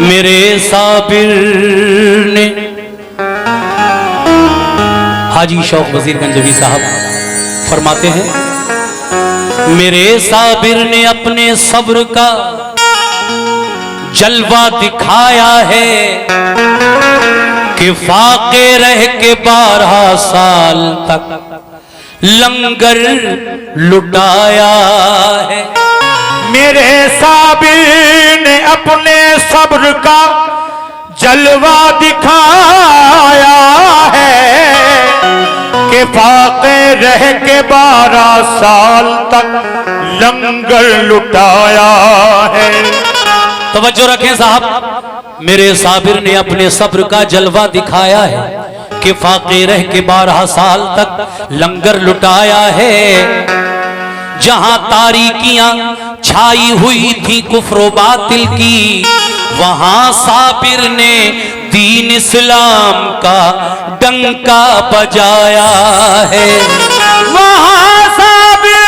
मेरे साबिर ने हाजी शौक वजीर गंजवी साहब फरमाते हैं, मेरे साबिर ने अपने सब्र का जलवा दिखाया है कि फाके रह के 12 साल तक लंगर लुटाया है। मेरे साबिर ने अपने सब्र का जलवा दिखाया है कि फाके रह के 12 साल तक लंगर लुटाया है। तवज्जो रखें साहब, मेरे साबिर ने अपने सब्र का जलवा दिखाया है कि फाके रह के 12 साल तक लंगर लुटाया है। जहां तारीकियां छाई हुई थी कुफ्र बातिल की, वहां साबिर ने दीन इस्लाम का डंका बजाया है। वहां साबिर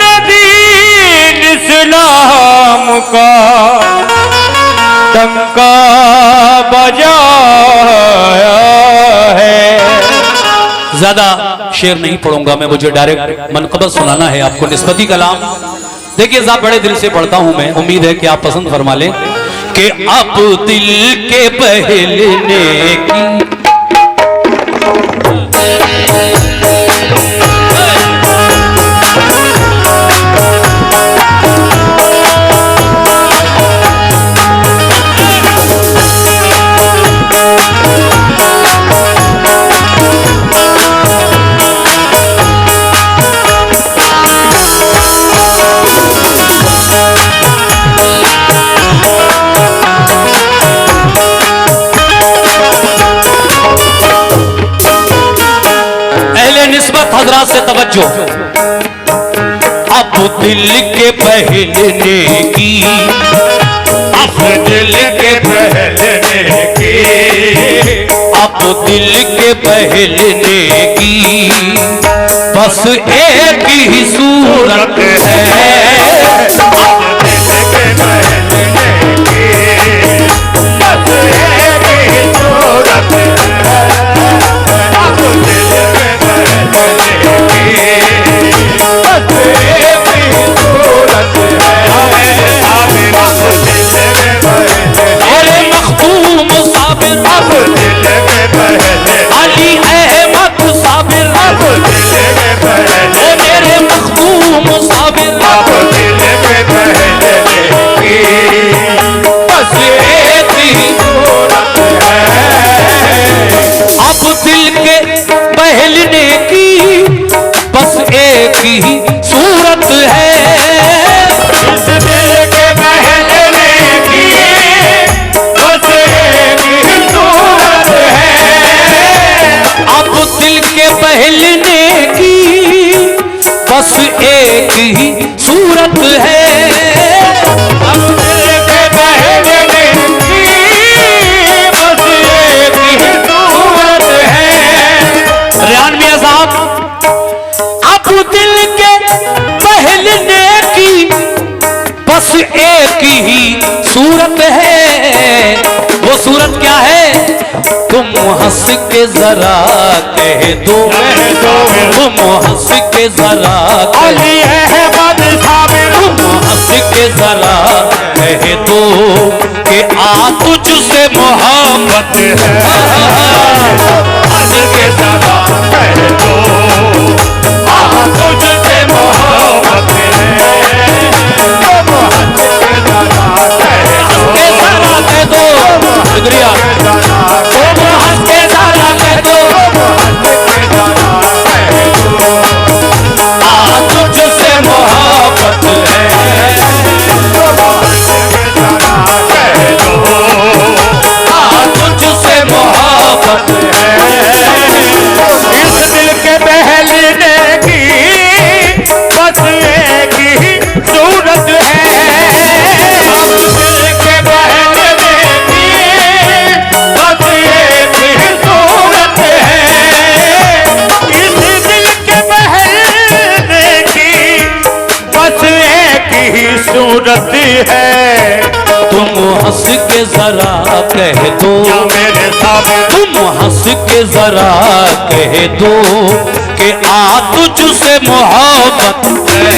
ने दीन इस्लाम का डंका बजाया है। ज्यादा शेर नहीं पढ़ूंगा मैं, मुझे डायरेक्ट मनकबत सुनाना है आपको, निस्बती कलाम। देखिए साहब, बड़े दिल से पढ़ता हूं मैं, उम्मीद है कि आप पसंद फरमा लें कि अब दिल के बहलने की हजरात से तवज्जो, अब दिल के बहलने की, अब दिल के बहलने की, अब दिल के बहलने की बस एक ही सूरत है। अब दिल के बहलने की बस एक ही सूरत है। अब दिल के बहलने की बस एक ही सूरत है। अब दिल के बहलने, अरे मखदूम साबिर, अब दिल के बहलने, अली अहमद साबिर, अब दिल के बहलने, ओ मेरे मखदूम साबिर, अब दिल के बहलने की बस एक ही सूरत है। अब दिल के बहलने की बस एक ही सूरत है। इस दिल के बहलने की बस एक ही सूरत है। अब दिल के बहलने की बस एक ही सूरत है। अब दिल के बहलने की बस एक ही सूरत है। रेहान मियां साहब, अब दिल के बहलने की बस एक ही सूरत है। वो सूरत क्या है? तुम हंस के जरा कह दो, तुम हंस के जरा अली अहमद साबिर, तुम हंस के जरा कह दो कि आ तुझसे मोहब्बत है। हंस के जरा कह दो, आ तुझसे मोहब्बत है। तुम हंस के जरा कह दो, के जरा कह दो, शुक्रिया, तुम हंस के जरा कह दो, आ तुझसे मोहब्बत है। आ तुझसे मोहब्बत जरा कह दो, या मेरे साबिर तुम हंस के जरा कह दो कि आ तुझसे मोहब्बत है।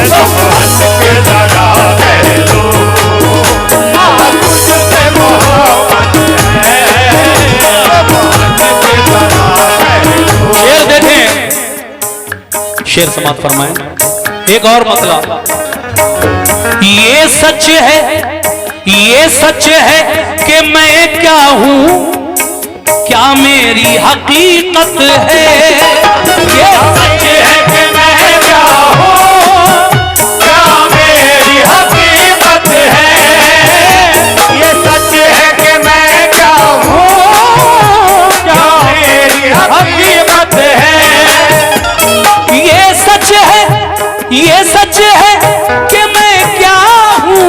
तुम हंस के जरा कह दो, आ तुझसे मोहब्बत है। तुम हंस के जरा कह दो। शेर देखें, शेर समाप्त फरमाएं। एक और मतलब, ये सच है, ये सच है कि मैं क्या हूं, क्या मेरी हकीकत है। ये सच है कि मैं क्या हूँ, क्या मेरी हकीकत है। ये सच है कि मैं क्या हूँ, क्या मेरी हकीकत है। ये सच है, ये सच है कि मैं क्या हूं,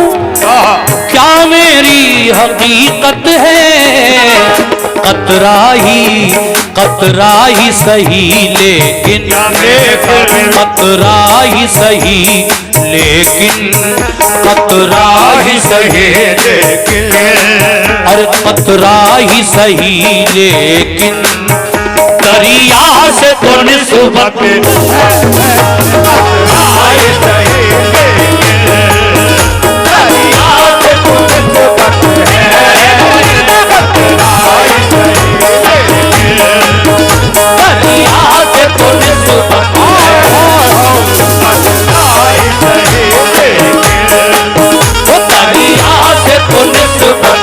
क्या मेरी हकीकत है। कतरा ही सही लेकिन, कतरा ही सही लेकिन, कतरा ही सही लेकिन, अरे कतरा ही सही लेकिन, दरिया से तो निस्बत आए सही लेकिन, दरिया से तो निस्बत है। आए सही लेकिन, दरिया से तो निस्बत आए सही लेकिन, दरिया से तो निस्बत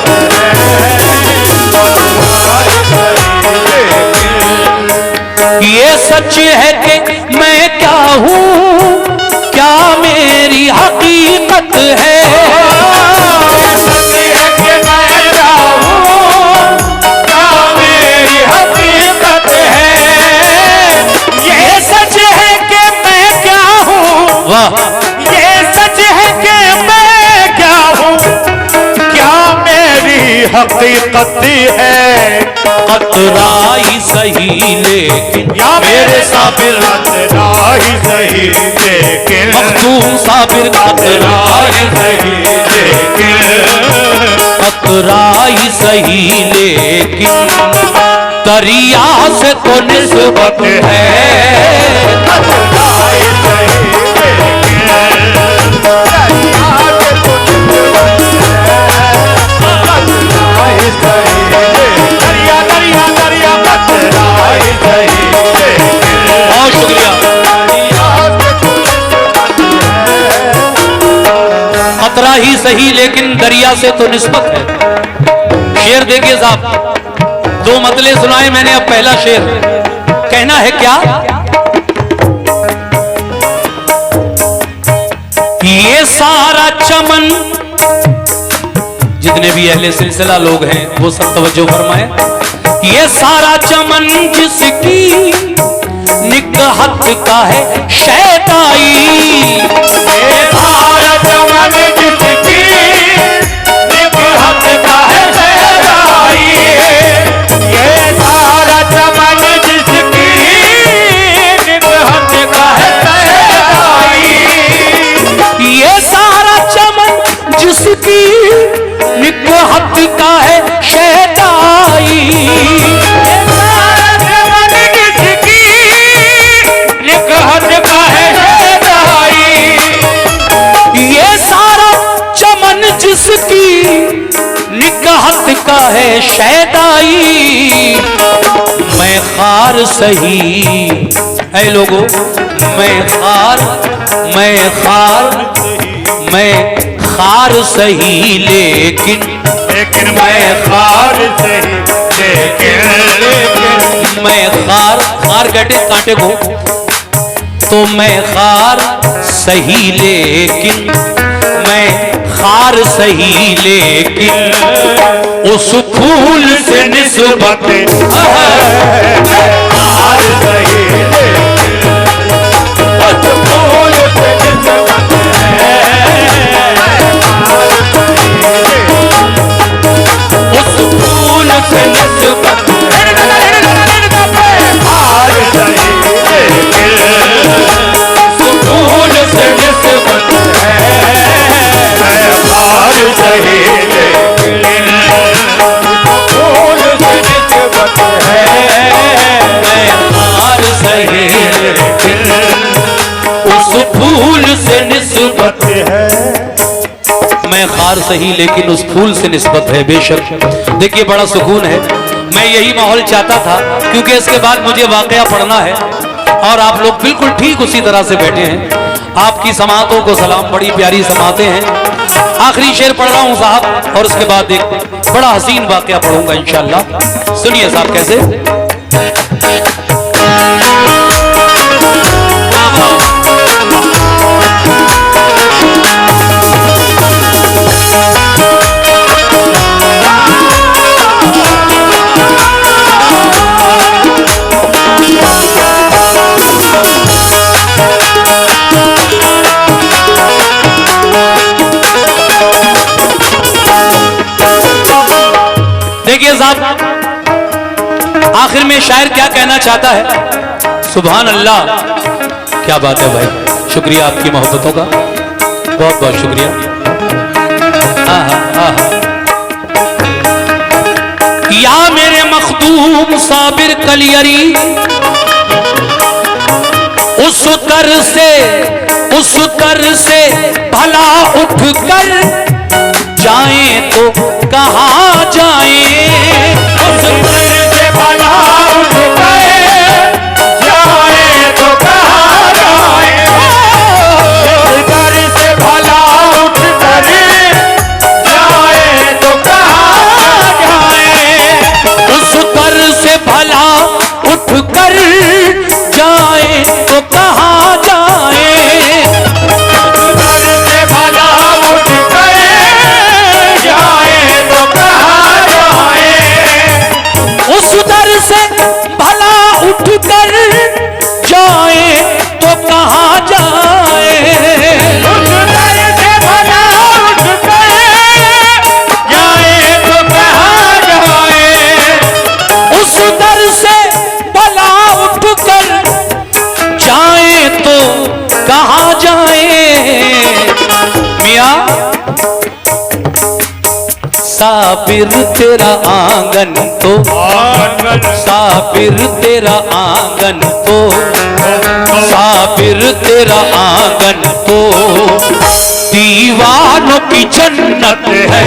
ये सच है कि मैं क्या हूँ, क्या मेरी हकीकत है। सच है कि मैं क्या हूँ, क्या मेरी हकीकत है। ये सच है कि मैं क्या हूँ, वाह, ये सच है कि मैं क्या हूँ, क्या मेरी हकीकत है। कतरा ही सही लेकिन, या मेरे साबिर कतरा ही सही लेकिन, मखदूम साबिर कतरा ही सही लेकिन, कतरा ही सही लेकिन, दरिया से तो निस्बत है। कतरा ही सही लेकिन, दरिया से तो निस्बत है। कतरा ही सही लेकिन, दरिया दरिया दरिया कतरा ही सही लेकिन, बहुत शुक्रिया। कतरा ही सही लेकिन दरिया से तो निस्बत है। शेर देखिए साहब, दो मतले सुनाए मैंने, अब पहला शेर कहना है क्या। ये सारा चमन, जितने भी अहले सिलसिला लोग हैं वो सब तवज्जो फरमाए। ये सारा चमन जिसकी निकहत का है शैताई, ये सारा चमन जिसकी निकहत का है शैताई। ये सारा चमन जिसकी निकहत का है शैताई। ये सारा चमन जिसकी निकहत का है शैताई, ये सारा चमन जिसकी निकहत का है शैताई। ये सारा चमन जिसकी निकहत का है शैताई। मैं खार सही, ऐ लोगो मैं खार सही लेकिन मैं खार सही लेकिन मैं खार कहते कांटे को, तो मैं खार सही लेकिन, मैं खार सही लेकिन, उस फूल से निस्बत खार सही लेकिन, उस फूल से निस्बत उस फूल से निस्बत खार सही लेकिन, उस फूल से निस्बत खार सही लेकिन, फूल से निस्बत है। मैं खार सही लेकिन उस फूल से निस्बत है बेशक। देखिए बड़ा सुकून है। मैं यही माहौल चाहता था क्योंकि इसके बाद मुझे वाकया पढ़ना है और आप लोग बिल्कुल ठीक उसी तरह से बैठे हैं। आपकी समातों को सलाम, बड़ी प्यारी समातें हैं। आखिरी शेर पढ़ रहा हूं साहब और उसके बाद एक बड़ा हसीन वाकया पढ़ूंगा इंशाअल्लाह। सुनिए साहब कैसे। देखिए साहब आखिर में शायर क्या कहना चाहता है। सुभान अल्लाह, क्या बात है भाई, शुक्रिया आपकी मोहब्बतों का, बहुत बहुत शुक्रिया। या मेरे मखदूम साबिर कलियरी, उस तर से भला उठ कर जाएं तो कहाँ जाएं। उस तर से भला उठ कर जाएं तो कहाँ जाएं। उस तर से भला उठ कर जाएं तो कहाँ जाएं। उस तर से भला उठ कर जाएं तो कहाँ जाएं। उस तर से भला उठ कर जाएं तो कहाँ जाएं। उस दर से भला उठ कर जाएं तो कहाँ जाएं। उस दर से भला उठ कर जाएं तो कहाँ जाएं। मियाँ साबिर तेरा आंगन तो, साबिर तेरा आंगन तो, साबिर तेरा आंगन तो दीवानों की जन्नत है।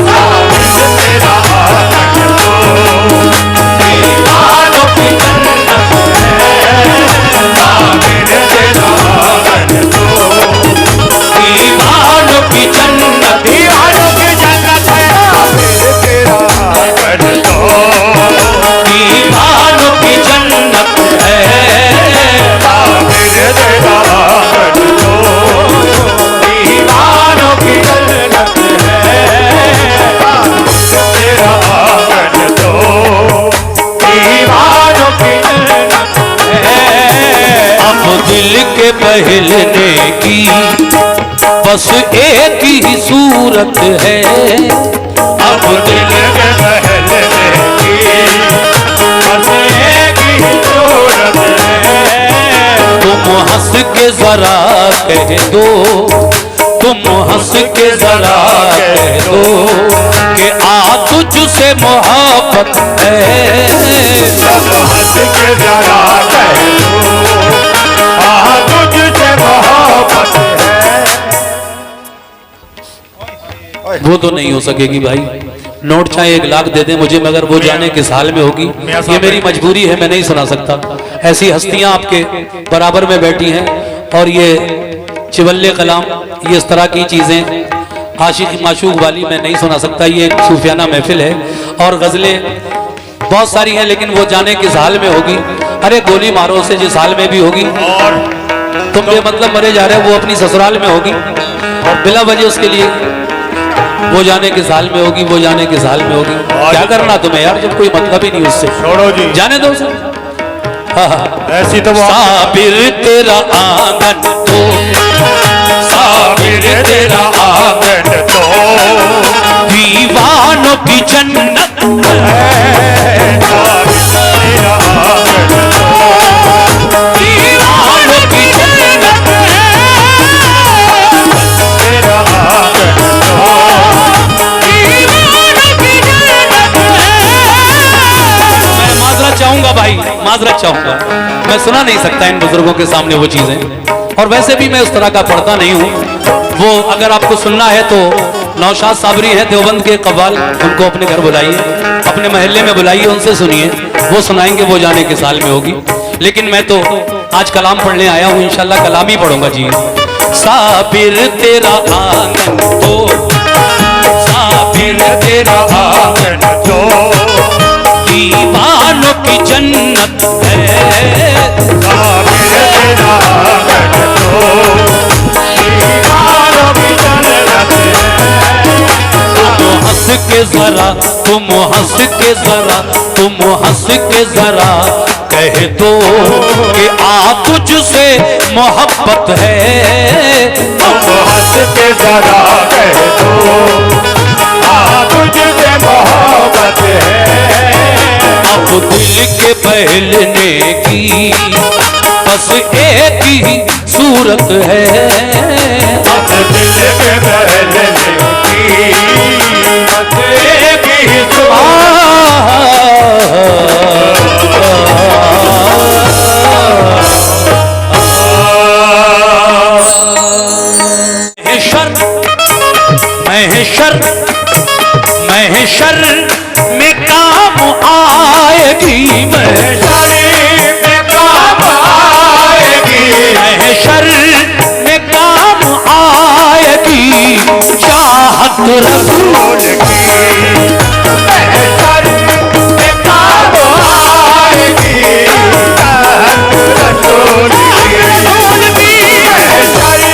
साबिर तेरा आंगन तो दीवानों की जन्नत है। साबिर तेरा आंगन तो दीवानों की जन्नत, दीवानों की जन्नत है। साबिर तेरा आंगन तो दीवानों की जन्नत है। साबिर तेरा आंगन तो दीवानों की जन्नत है। तेरा आंगन तो दीवानों की जन्नत है। अब दिल के बहलने की बस एक ही सूरत है। अब दिल के बहलने की बस एक ही सूरत है। तुम हंस के जरा कह दो, तुम हंस के जरा कह दो कि आ तुझसे मोहब्बत है। तुम हंस के जरा कह दो आ तुझसे मोहब्बत है। वो तो नहीं हो सकेगी भाई, नोट चाहे 1 लाख दे दे मुझे, मगर वो जाने किस हाल में होगी ये मेरी मजबूरी है, मैं नहीं सुना सकता। ऐसी हस्तियां आपके बराबर में बैठी हैं और ये चिवल्ले कलाम, ये इस तरह की चीजें आशिक माशूक वाली मैं नहीं सुना सकता। ये एक सूफियाना महफिल है और गजलें बहुत सारी हैं, लेकिन वो जाने किस हाल में होगी। अरे गोली मारो से जिस हाल में भी होगी, और तुम मतलब मरे जा रहे हो, वो अपनी ससुराल में होगी और बिला वजह उसके लिए वो जाने किस हाल में होगी, वो जाने किस हाल में होगी। क्या करना तुम्हें यार, जब कोई मतलब ही नहीं उससे, छोड़ो जी, जाने दो उसे। ऐसी तो साबिर तेरा आंगन तो, साबिर तेरा आंगन तो दीवानों की जन्नत है। साबिर तेरा आंगन तो दीवानों की जन्नत तेरा आंगन मैं माजरत चाहूंगा भाई, माजरत चाहूंगा, मैं सुना नहीं सकता इन बुजुर्गों के सामने वो चीजें। और वैसे भी मैं उस तरह का पढ़ता नहीं हूँ। वो अगर आपको सुनना है तो नौशाद साबरी हैं देवबंद के कव्वाल, उनको अपने घर बुलाइए, अपने महल्ले में बुलाइए, उनसे सुनिए, वो सुनाएंगे, वो जाने के साल में होगी। लेकिन मैं तो आज कलाम पढ़ने आया हूँ, इंशाल्लाह कलाम ही पढ़ूंगा जी। साबिर तेरा आंगन तो, साबिर तेरा आंगन तो दीवानों की जन्नत है। साबिर तेरा आंगन तो दीवानों की जन्नत है। तुम हंस के जरा, तुम हंस के जरा, तुम हंस के जरा कह दो कि आ तुझसे मोहब्बत है। तुम हंस के जरा कह दो तुझसे मोहब्बत है। अब दिल के बहलने की बस एक ही सूरत है। अब दिल के बहलने की बस एक ही महशर में काम आएगी, महशर में काम आएगी, महशर में काम आएगी चाहत रसूल की। महशर में काम आएगी चाहत रसूल की। महशर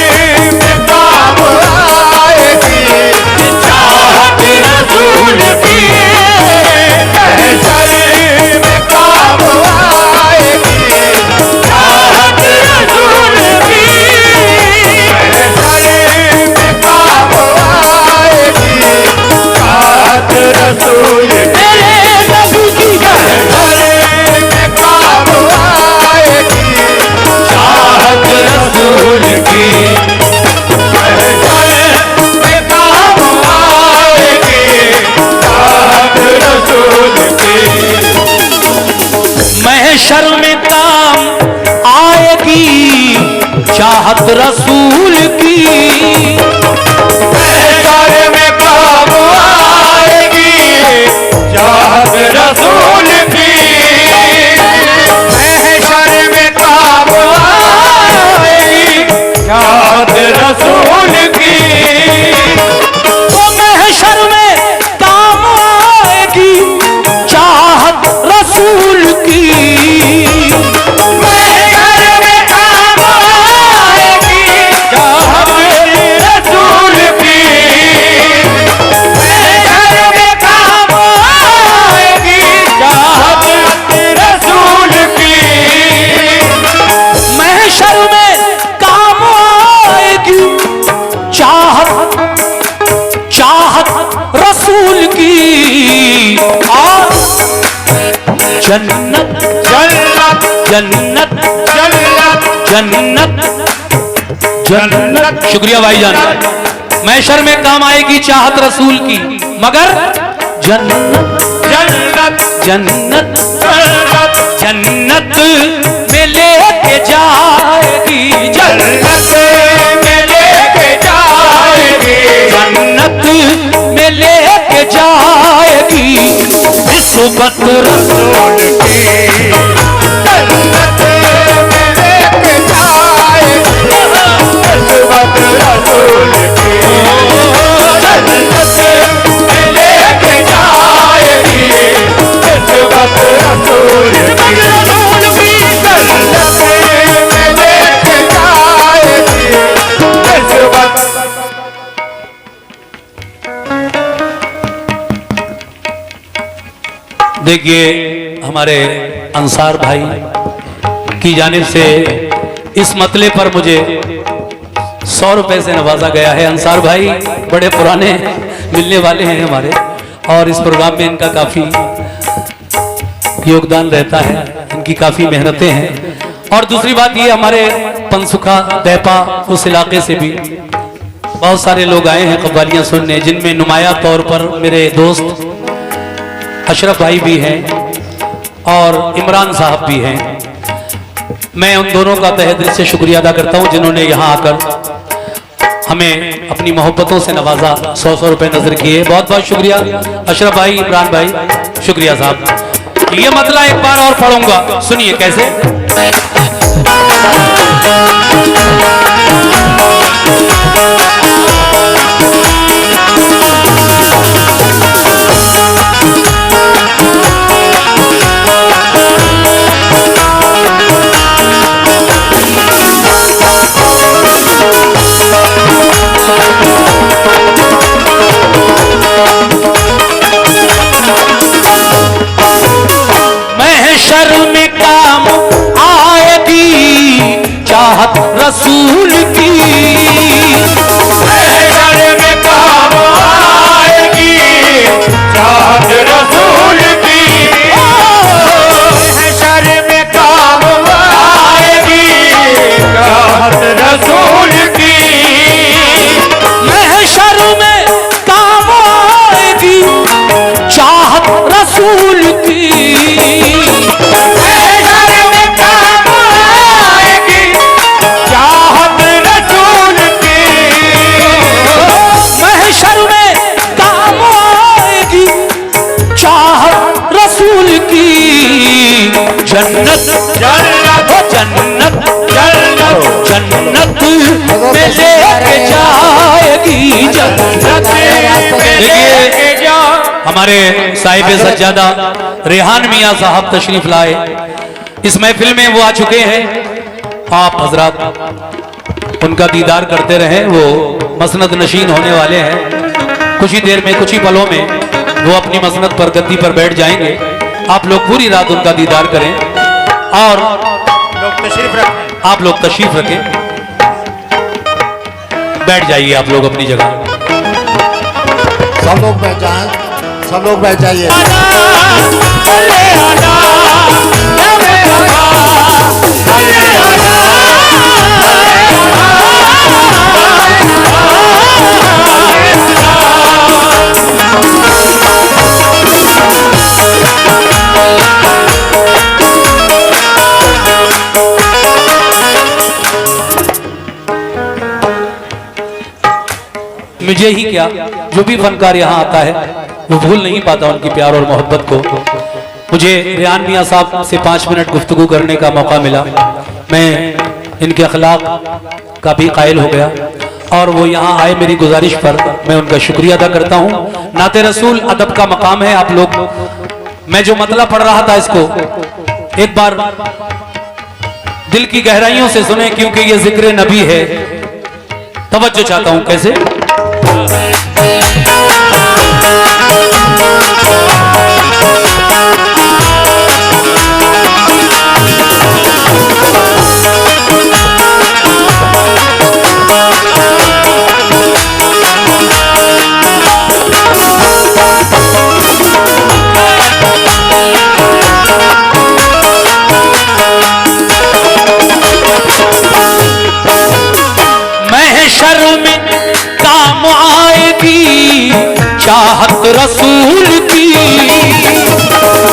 में काम आएगी चाहत रसूल की। महशर में काम आएगी चाहत रसूल की। महशर में काम आएगी चाहत रसूल की। महशर में काम आएगी चाहत रसूल की। महशर में काम आएगी चाहत रसूल की। महशर में काम आएगी चाहत रसूल की। महशर में काम आएगी चाहत रसूल की। महशर में काम आएगी चाहत रसूल की। तो महशर में काम आएगी चाहत रसूल की। महशर में काम आएगी चाहत रसूल की। महशर में काम आएगी चाहत रसूल की। महशर में काम आएगी चाहत रसूल की। और जन्नत जन्नत जन्नत जन्नत जन्नत जन्नत। शुक्रिया भाईजान। महशर में काम आएगी चाहत रसूल की, मगर जन्नत जन्नत जन्नत जन्नत जन्नत में लेके जाएगी। जन्नत में लेके जाएगी। जन्नत में लेके जाएगी निस्बत रसूल की। जन्नत में लेके जाएगी निस्बत रसूल की। जन्नत में लेके जाएगी निस्बत रसूल की। जन्नत में लेके जाएगी निस्बत। देखिए हमारे अंसार भाई की जानिब से इस मतले पर मुझे 100 रुपए से नवाजा गया है। अंसार भाई बड़े पुराने मिलने वाले हैं हमारे, और इस प्रोग्राम में इनका काफ़ी योगदान रहता है, इनकी काफ़ी मेहनतें हैं। और दूसरी बात ये, हमारे पंसुखा दैपा उस इलाके से भी बहुत सारे लोग आए हैं कव्वालियाँ सुनने, जिनमें नुमाया तौर पर मेरे दोस्त अशरफ भाई भी हैं और इमरान साहब भी हैं। मैं उन दोनों का तहे दिल से शुक्रिया अदा करता हूं जिन्होंने यहाँ आकर हमें अपनी मोहब्बतों से नवाजा, 100-100 रुपए नजर किए। बहुत बहुत शुक्रिया अशरफ भाई, इमरान भाई, शुक्रिया साहब। ये मतला एक बार और पढ़ूंगा, सुनिए कैसे। महशर में काम आएगी चाहत रसूल की, महशर में काम आएगी चाहत रसूल की, महशर में काम आएगी चाहत रसूल की, महशर में काम आएगी चाहत रसूल की, महशर में काम आएगी चाहत रसूल की, महशर में काम आएगी चाहत रसूल की। जन्नत जन्नत जन्नत जन्नत जन्नत में लेके जाएगी, जन्नत में लेके जा। हमारे साहिब सज्जादा रेहान मियाँ साहब तशरीफ लाए। इस महफिल में वो आ चुके हैं। आप हजरात उनका दीदार करते रहें। वो मसनद नशीन होने वाले हैं। कुछ ही देर में, कुछ ही पलों में वो अपनी मसनद पर, गद्दी पर बैठ जाएंगे। आप लोग पूरी रात उनका दीदार करें और आप लोग तशरीफ रखें। बैठ जाइए आप लोग अपनी जगह। सब लोग बैठ जाएं, सब लोग बैठ जाइए। मुझे ही क्या, जो भी फनकार यहाँ आता है वो भूल नहीं पाता उनकी प्यार और मोहब्बत को। मुझे रेहान मियाँ साहब से 5 मिनट गुफ्तगू करने का मौका मिला। मैं इनके अखलाक का भी कायल हो गया और वो यहाँ आए मेरी गुजारिश पर। मैं उनका शुक्रिया अदा करता हूँ। नाते रसूल अदब का मकाम है। आप लोग, मैं जो मतला पढ़ रहा था इसको एक बार दिल की गहराइयों से सुने, क्योंकि ये जिक्र नबी है। तवज्जो चाहता हूँ। कैसे? महशर में काम आएगी चाहत रसूल की,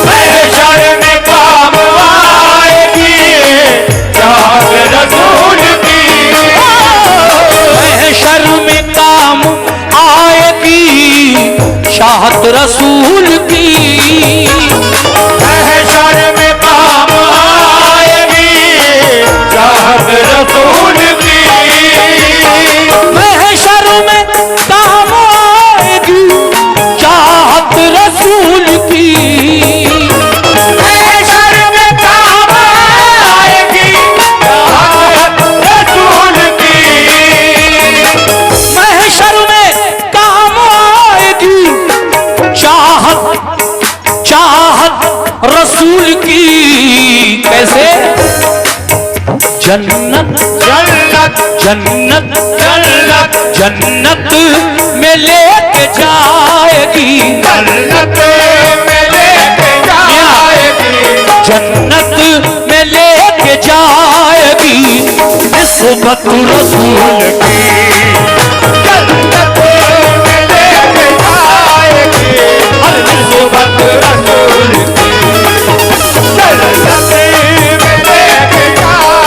महशर में काम आएगी चाहत रसूल की, महशर में काम आएगी चाहत रसूल की, महशर में काम आएगी चाहत रसूल की, महशर में काम आएगी चाहत रसूल की, महशर में काम आएगी चाहत रसूल की, महशर में काम आएगी चाहत रसूल की। कैसे? जन्नत जन्नत जन्नत जन्नत जन्नत में लेके जाएगी, जन्नत में लेके जाएगी, जन्नत में लेके जाएगी निस्बत रसूल की। जन्नत में लेके जाएगी निस्बत रसूल की, जन्नत में लेके जाएगी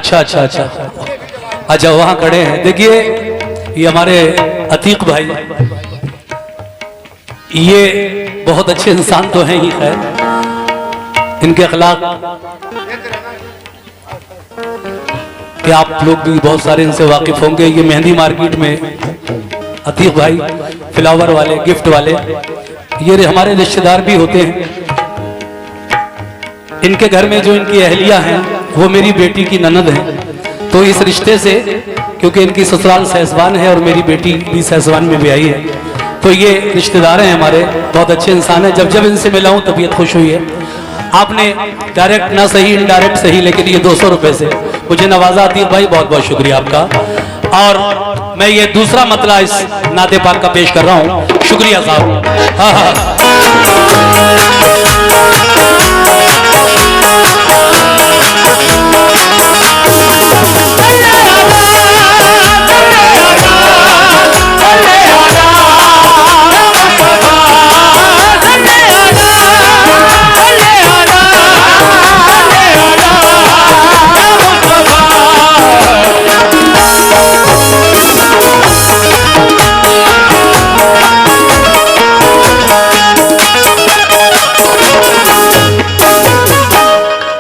अच्छा अच्छा अच्छा अच्छा, वहां खड़े हैं। देखिए ये हमारे अतीक भाई, ये बहुत अच्छे इंसान तो हैं ही, खैर इनके अखलाक कि आप लोग भी बहुत सारे इनसे वाकिफ होंगे। ये मेहंदी मार्केट में अतीक भाई फ्लावर वाले, गिफ्ट वाले, ये हमारे रिश्तेदार भी होते हैं। इनके घर में जो इनकी अहलिया हैं वो मेरी बेटी की ननद है, तो इस रिश्ते से, क्योंकि इनकी ससुराल सहसवान है और मेरी बेटी भी सहसवान में भी आई है, तो ये रिश्तेदार हैं हमारे, बहुत अच्छे इंसान हैं। जब जब इनसे मिला हूं तबीयत खुश हुई है। आपने डायरेक्ट ना सही इनडायरेक्ट सही, लेकिन ये 200 रुपए से मुझे नवाजा। अतीक भाई बहुत बहुत शुक्रिया आपका। और मैं ये दूसरा मतला इस नाते पाक का पेश कर रहा हूँ। शुक्रिया साहब। हाँ हाँ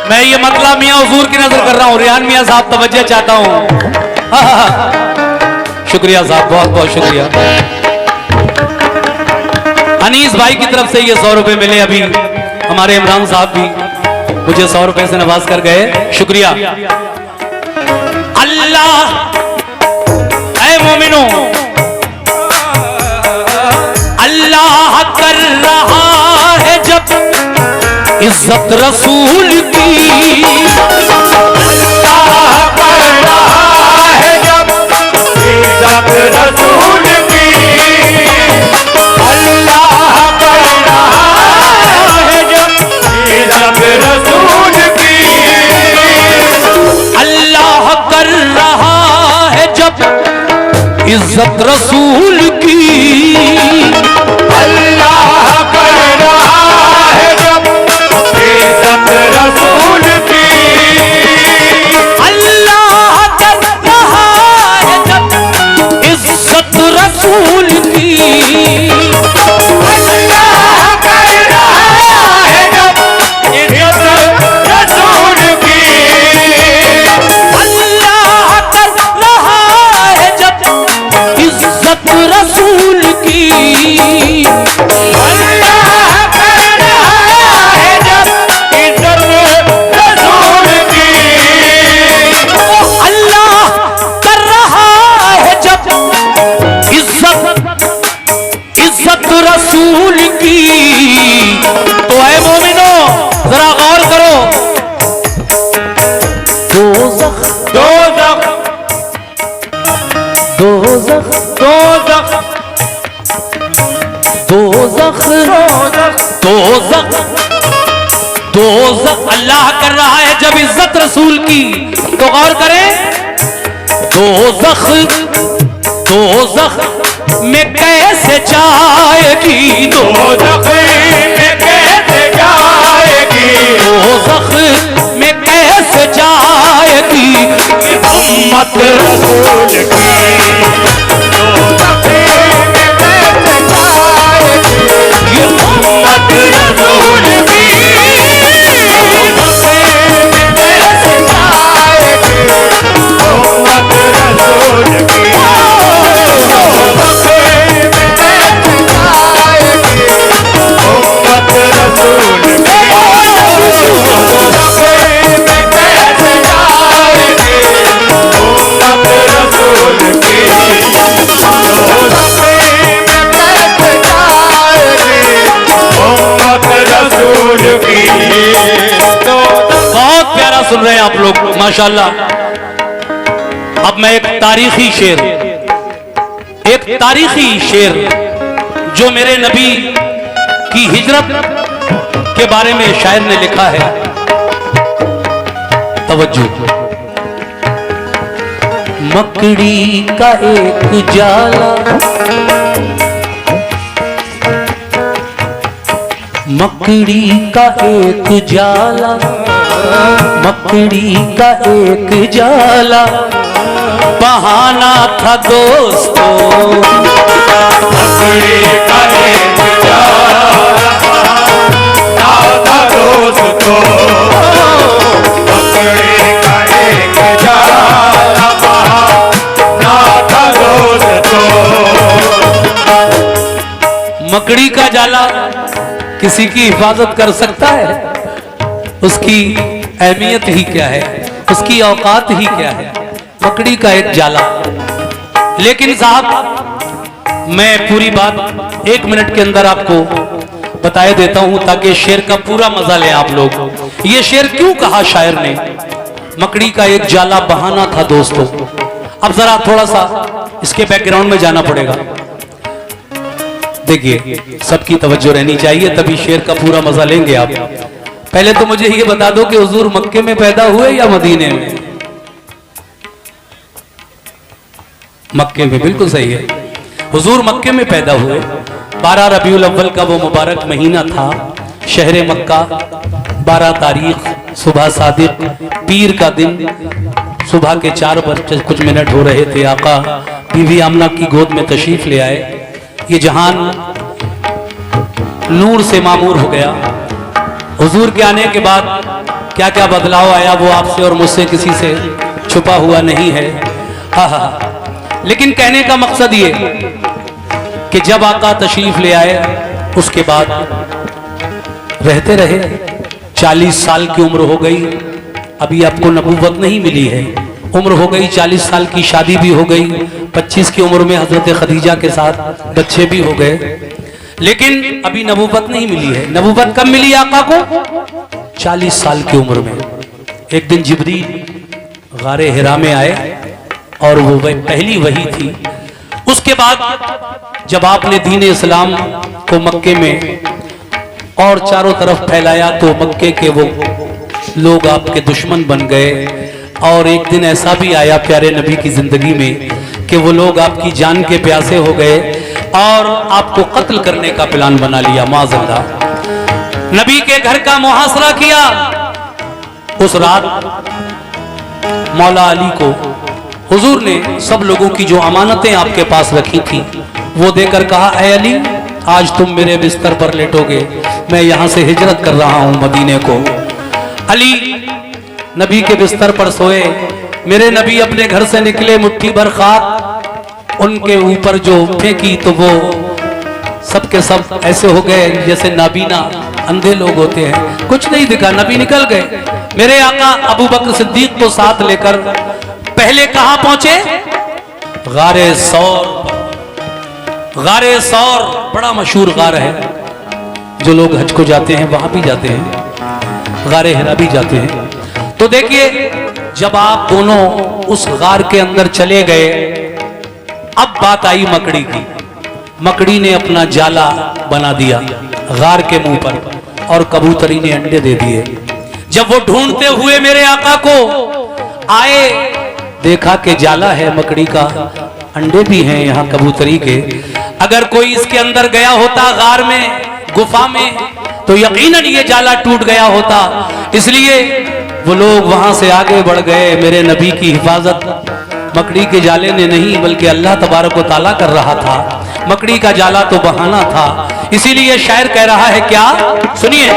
मैं ये मतला मियाँ हुजूर की नजर कर रहा हूँ। रियान मियाँ साहब तवज्जो चाहता हूँ। शुक्रिया साहब, बहुत बहुत शुक्रिया। अनीस भाई की तरफ से ये 100 रुपए मिले। अभी हमारे इमरान साहब भी मुझे 100 रुपए से नवाज कर गए, शुक्रिया। अल्लाह ऐ मोमिनो, अल्लाह कर रहा है जब इज्जत रसूल की, अल्लाह कर रहा है जब इज्जत रसूल की, अल्लाह कर रहा है जब इज्जत रसूल की, अल्लाह कर रहा है जब इज्जत रसूल की, अल्लाह कर रहा है जब इज्जत रसूल की, अल्लाह कर रहा है जब इज्जत रसूल की, अल्लाह कर रहा है जब इज्जत रसूल की, अल्लाह कर रहा है जब इज्जत रसूल की, अल्लाह कर रहा है जब इज्जत रसूल की, अल्लाह कर रहा है जब इज्जत रसूल की। तो ऐ मोमिनो जरा गौर करो, दोज़ख दोज़ख दोज़ख दोज़ख दोज़ख दोज़ख दोज़ख अल्लाह कर रहा है जब इज्जत रसूल की। तो गौर करें, दोज़ख दोज़ख में कैसे जाएगी, दोज़ख में कैसे जाएगी, दोज़ख में कैसे जाएगी उम्मत रसूल की, दोज़ख में कैसे जाएगी, ये उम्मत रसूल की, दोज़ख में कैसे जाएगी, उम्मत रसूल की, दोज़ख में कैसे जाएगी, उम्मत रसूल की, दोज़ख में कैसे जाएगी, उम्मत रसूल की, दोज़ख में कैसे जाएगी, उम्मत रसूल की, बहुत प्यारा सुन रहे हैं आप लोग, माशाल्लाह। अब मैं एक तारीखी शेर जो मेरे नबी की हिजरत के बारे में शायर ने लिखा है, तवज्जो। मकड़ी का एक जाला, मकड़ी का एक जाला मकड़ी का एक जाला बहाना था दोस्तों, मकड़ी का एक जाला था दोस्तों, मकड़ी का एक जाला था दोस्तों। मकड़ी का जाला किसी की हिफाजत कर सकता है? उसकी अहमियत ही क्या है, उसकी औकात ही क्या है? मकड़ी का एक जाला। लेकिन साहब मैं पूरी बात 1 मिनट के अंदर आपको बताए देता हूं ताकि शेर का पूरा मजा लें आप लोग। ये शेर क्यों कहा शायर ने? मकड़ी का एक जाला बहाना था दोस्तों। अब जरा थोड़ा सा इसके बैकग्राउंड में जाना पड़ेगा। देखिए सबकी तवज्जो रहनी चाहिए तभी शेर का पूरा मजा लेंगे आप। पहले तो मुझे ये बता दो कि हुजूर मक्के में पैदा हुए या मदीने में? मक्के में, बिल्कुल सही है। हुजूर मक्के में पैदा हुए। 12 रबीउल अव्वल का वो मुबारक महीना था। शहर मक्का 12 तारीख सुबह सादिक पीर का दिन सुबह के 4 बज कुछ मिनट हो रहे थे। आका बीवी आमना की गोद में तशरीफ ले आए। ये जहान नूर से मामूर हो गया। हुजूर के आने के बाद क्या क्या बदलाव आया वो आपसे और मुझसे किसी से छुपा हुआ नहीं है। लेकिन कहने का मकसद ये कि जब आका तशरीफ ले आए उसके बाद रहते रहे। 40 साल की उम्र हो गई, अभी आपको नबूवत नहीं मिली है। उम्र हो गई 40 साल की, शादी भी हो गई। 25 की उम्र में हजरत खदीजा के साथ बच्चे भी हो गए, लेकिन अभी नबूवत नहीं मिली है। नबूवत कब मिली आका को? 40 साल की उम्र में। एक दिन जिब्रील गारे हिरा में आए और वो पहली वही थी। उसके बाद जब आपने दीन इस्लाम को मक्के में और चारों तरफ फैलाया तो मक्के के वो लोग आपके दुश्मन बन गए। और एक दिन ऐसा भी आया प्यारे नबी की जिंदगी में कि वो लोग आपकी जान के प्यासे हो गए और आपको कत्ल करने का प्लान बना लिया। माज़अल्लाह नबी के घर का मुहासरा किया। उस रात मौला अली को हुजूर ने सब लोगों की जो अमानतें आपके पास रखी थी वो देकर कहा, ऐ अली आज तुम मेरे बिस्तर पर लेटोगे, मैं यहां से हिजरत कर रहा हूं मदीने को। अली नबी के बिस्तर पर सोए। मेरे नबी अपने घर से निकले, मुट्ठी भर खाक उनके ऊपर जो फेंकी तो वो सब के सब ऐसे हो गए जैसे नाबीना अंधे लोग होते हैं, कुछ नहीं दिखा। नबी निकल गए। मेरे आका अबू बकर सिद्दीक को साथ लेकर पहले कहां पहुंचे? गारे सौर। गारे सौर बड़ा मशहूर गार है, जो लोग हज को जाते हैं वहां भी जाते हैं, गारे हिरा भी जाते हैं। तो देखिए जब आप दोनों उस गार के अंदर चले गए, अब बात आई मकड़ी की। मकड़ी ने अपना जाला बना दिया गार के मुंह पर और कबूतरी ने अंडे दे दिए। जब वो ढूंढते हुए मेरे आका को आए, देखा कि जाला है मकड़ी का, अंडे भी हैं यहाँ कबूतरी के। अगर कोई इसके अंदर गया होता गार में, गुफा में, तो यकीनन ये जाला टूट गया होता। इसलिए वो लोग वहां से आगे बढ़ गए। मेरे नबी की हिफाजत मकड़ी के जाले ने नहीं बल्कि अल्लाह तबारक व तआला कर रहा था। मकड़ी का जाला तो बहाना था। इसीलिए शायर कह रहा है क्या, सुनिए।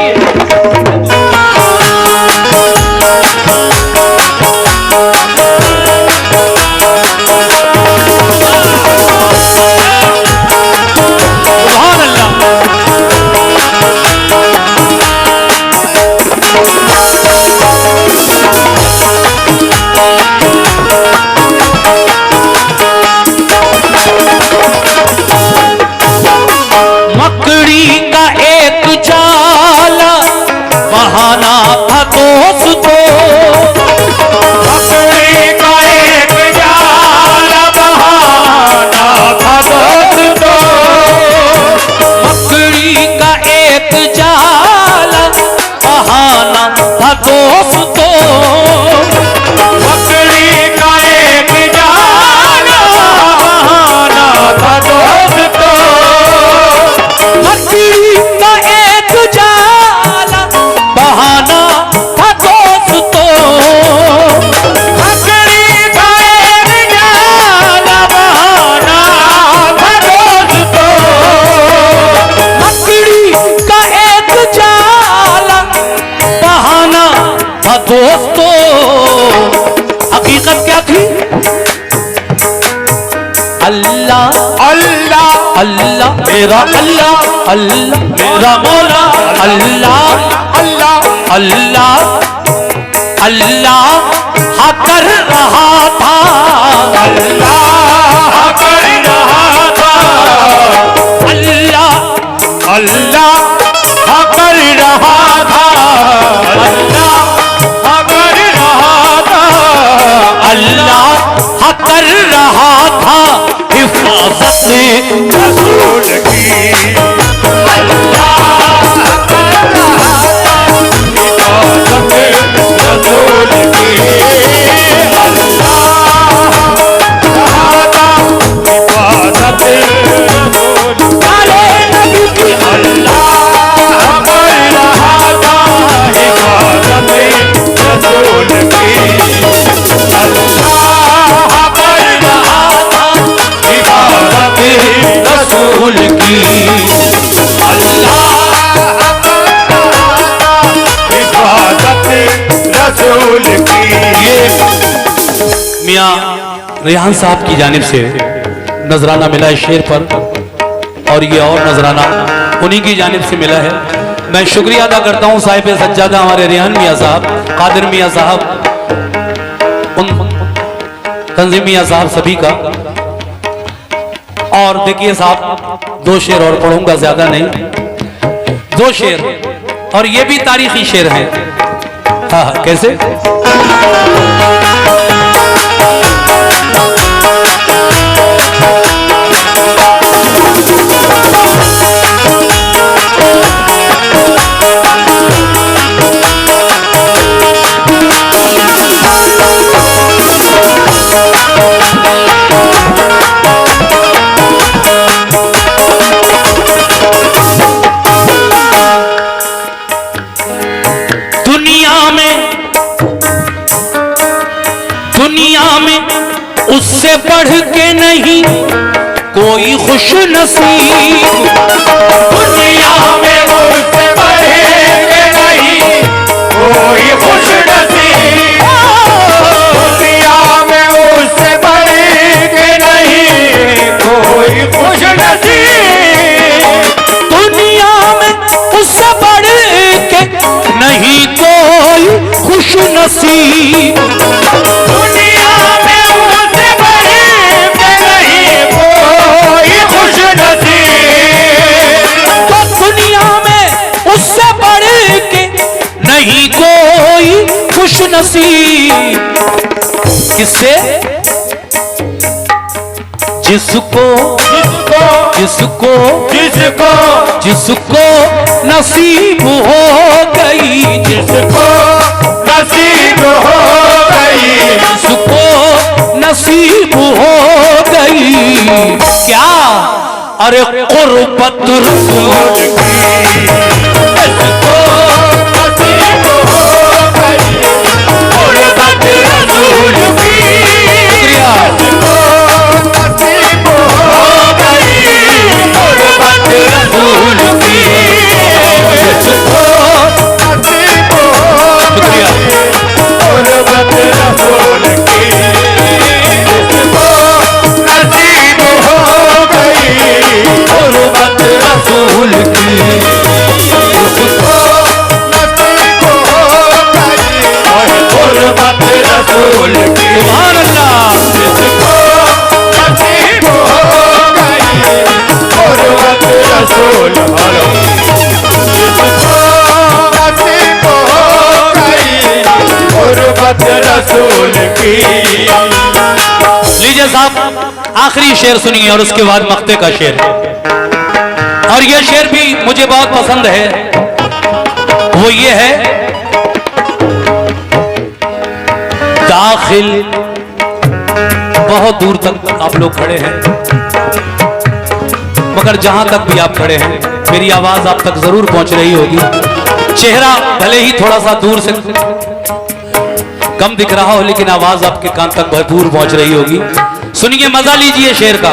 मकड़ी का एक जाला बहाना था दोस्तों, अल्लाह मेरा अल्लाह, अल्लाह मेरा मौला, अल्लाह अल्लाह अल्लाह अल्लाह हाँ कर रहा था, अल्लाह कर रहा था, अल्लाह अल्लाह कर रहा था, अल्लाह कर रहा था, अल्लाह हाँ कर रहा था हिफाजत रसूल की, अल्लाह कर रहा था हिफाजत रसूल की, अल्लाह रहा था हिफाजत रसूल वाले नबी की, अल्लाह कर रहा था हिफाजत रसूल की, अल्लाह कर रहा था हिफाजत रसूल की, हिफाजत रसूल की। मियाँ रेहान साहब की जानिब से नजराना मिला है शेर पर, और ये और नजराना उन्हीं की जानिब से मिला है। मैं शुक्रिया अदा करता हूँ साहिब सज्जादा हमारे रेहान मियाँ साहब, कादिर मियाँ साहब, उन तंजीम मियाँ साहब सभी का। और देखिए साहब, दो शेर और पढ़ूंगा, ज्यादा नहीं, दो शेर, और ये भी तारीखी शेर हैं। हाँ हाँ, कैसे? दुनिया में उससे बढ़ के नहीं कोई खुश नसीब, दुनिया में उससे बढ़ के नहीं कोई खुश नसीब, दुनिया में उससे बढ़ के नहीं कोई खुश नसीब, दुनिया में उससे बढ़ के नहीं कोई खुश नसीब, दुनिया में उससे बढ़ के नहीं कोई खुश नसीब, तो दुनिया में उससे बढ़ के नहीं कोई खुश नसीब। किससे? जिसको जिसको जिसको जिसको जिसको नसीब हो गई, जिसको नसीब हो गई, जिसको नसीब हो गई, क्या? अरे कुर्बत रसूल जिसको नसीब हो गई, कुर्बत रसूल की, शुक्रिया। जिसको नसीब हो गई, कुर्बत रसूल की, जिसको नसीब हो गई, कुर्बत रसूल की, जिसको नसीब हो गई, कुर्बत रसूल की, जिसको नसीब हो गई, कुर्बत रसूल की, सुभान अल्लाह। जिसको नसीब हो गई, कुर्बत रसूल, जिसको नसीब हो गई, कुर्बत रसूल की। लीजिए साहब, आखिरी शेर सुनिए और उसके बाद मक्ते का शेर। और यह शेर भी मुझे बहुत पसंद है, वो ये है, दाखिल। बहुत दूर तक आप लोग खड़े हैं, मगर जहां तक भी आप खड़े हैं मेरी आवाज आप तक जरूर पहुंच रही होगी। चेहरा भले ही थोड़ा सा दूर से कम दिख रहा हो, लेकिन आवाज आपके कान तक भरपूर पहुंच रही होगी। सुनिए, मजा लीजिए शेर का।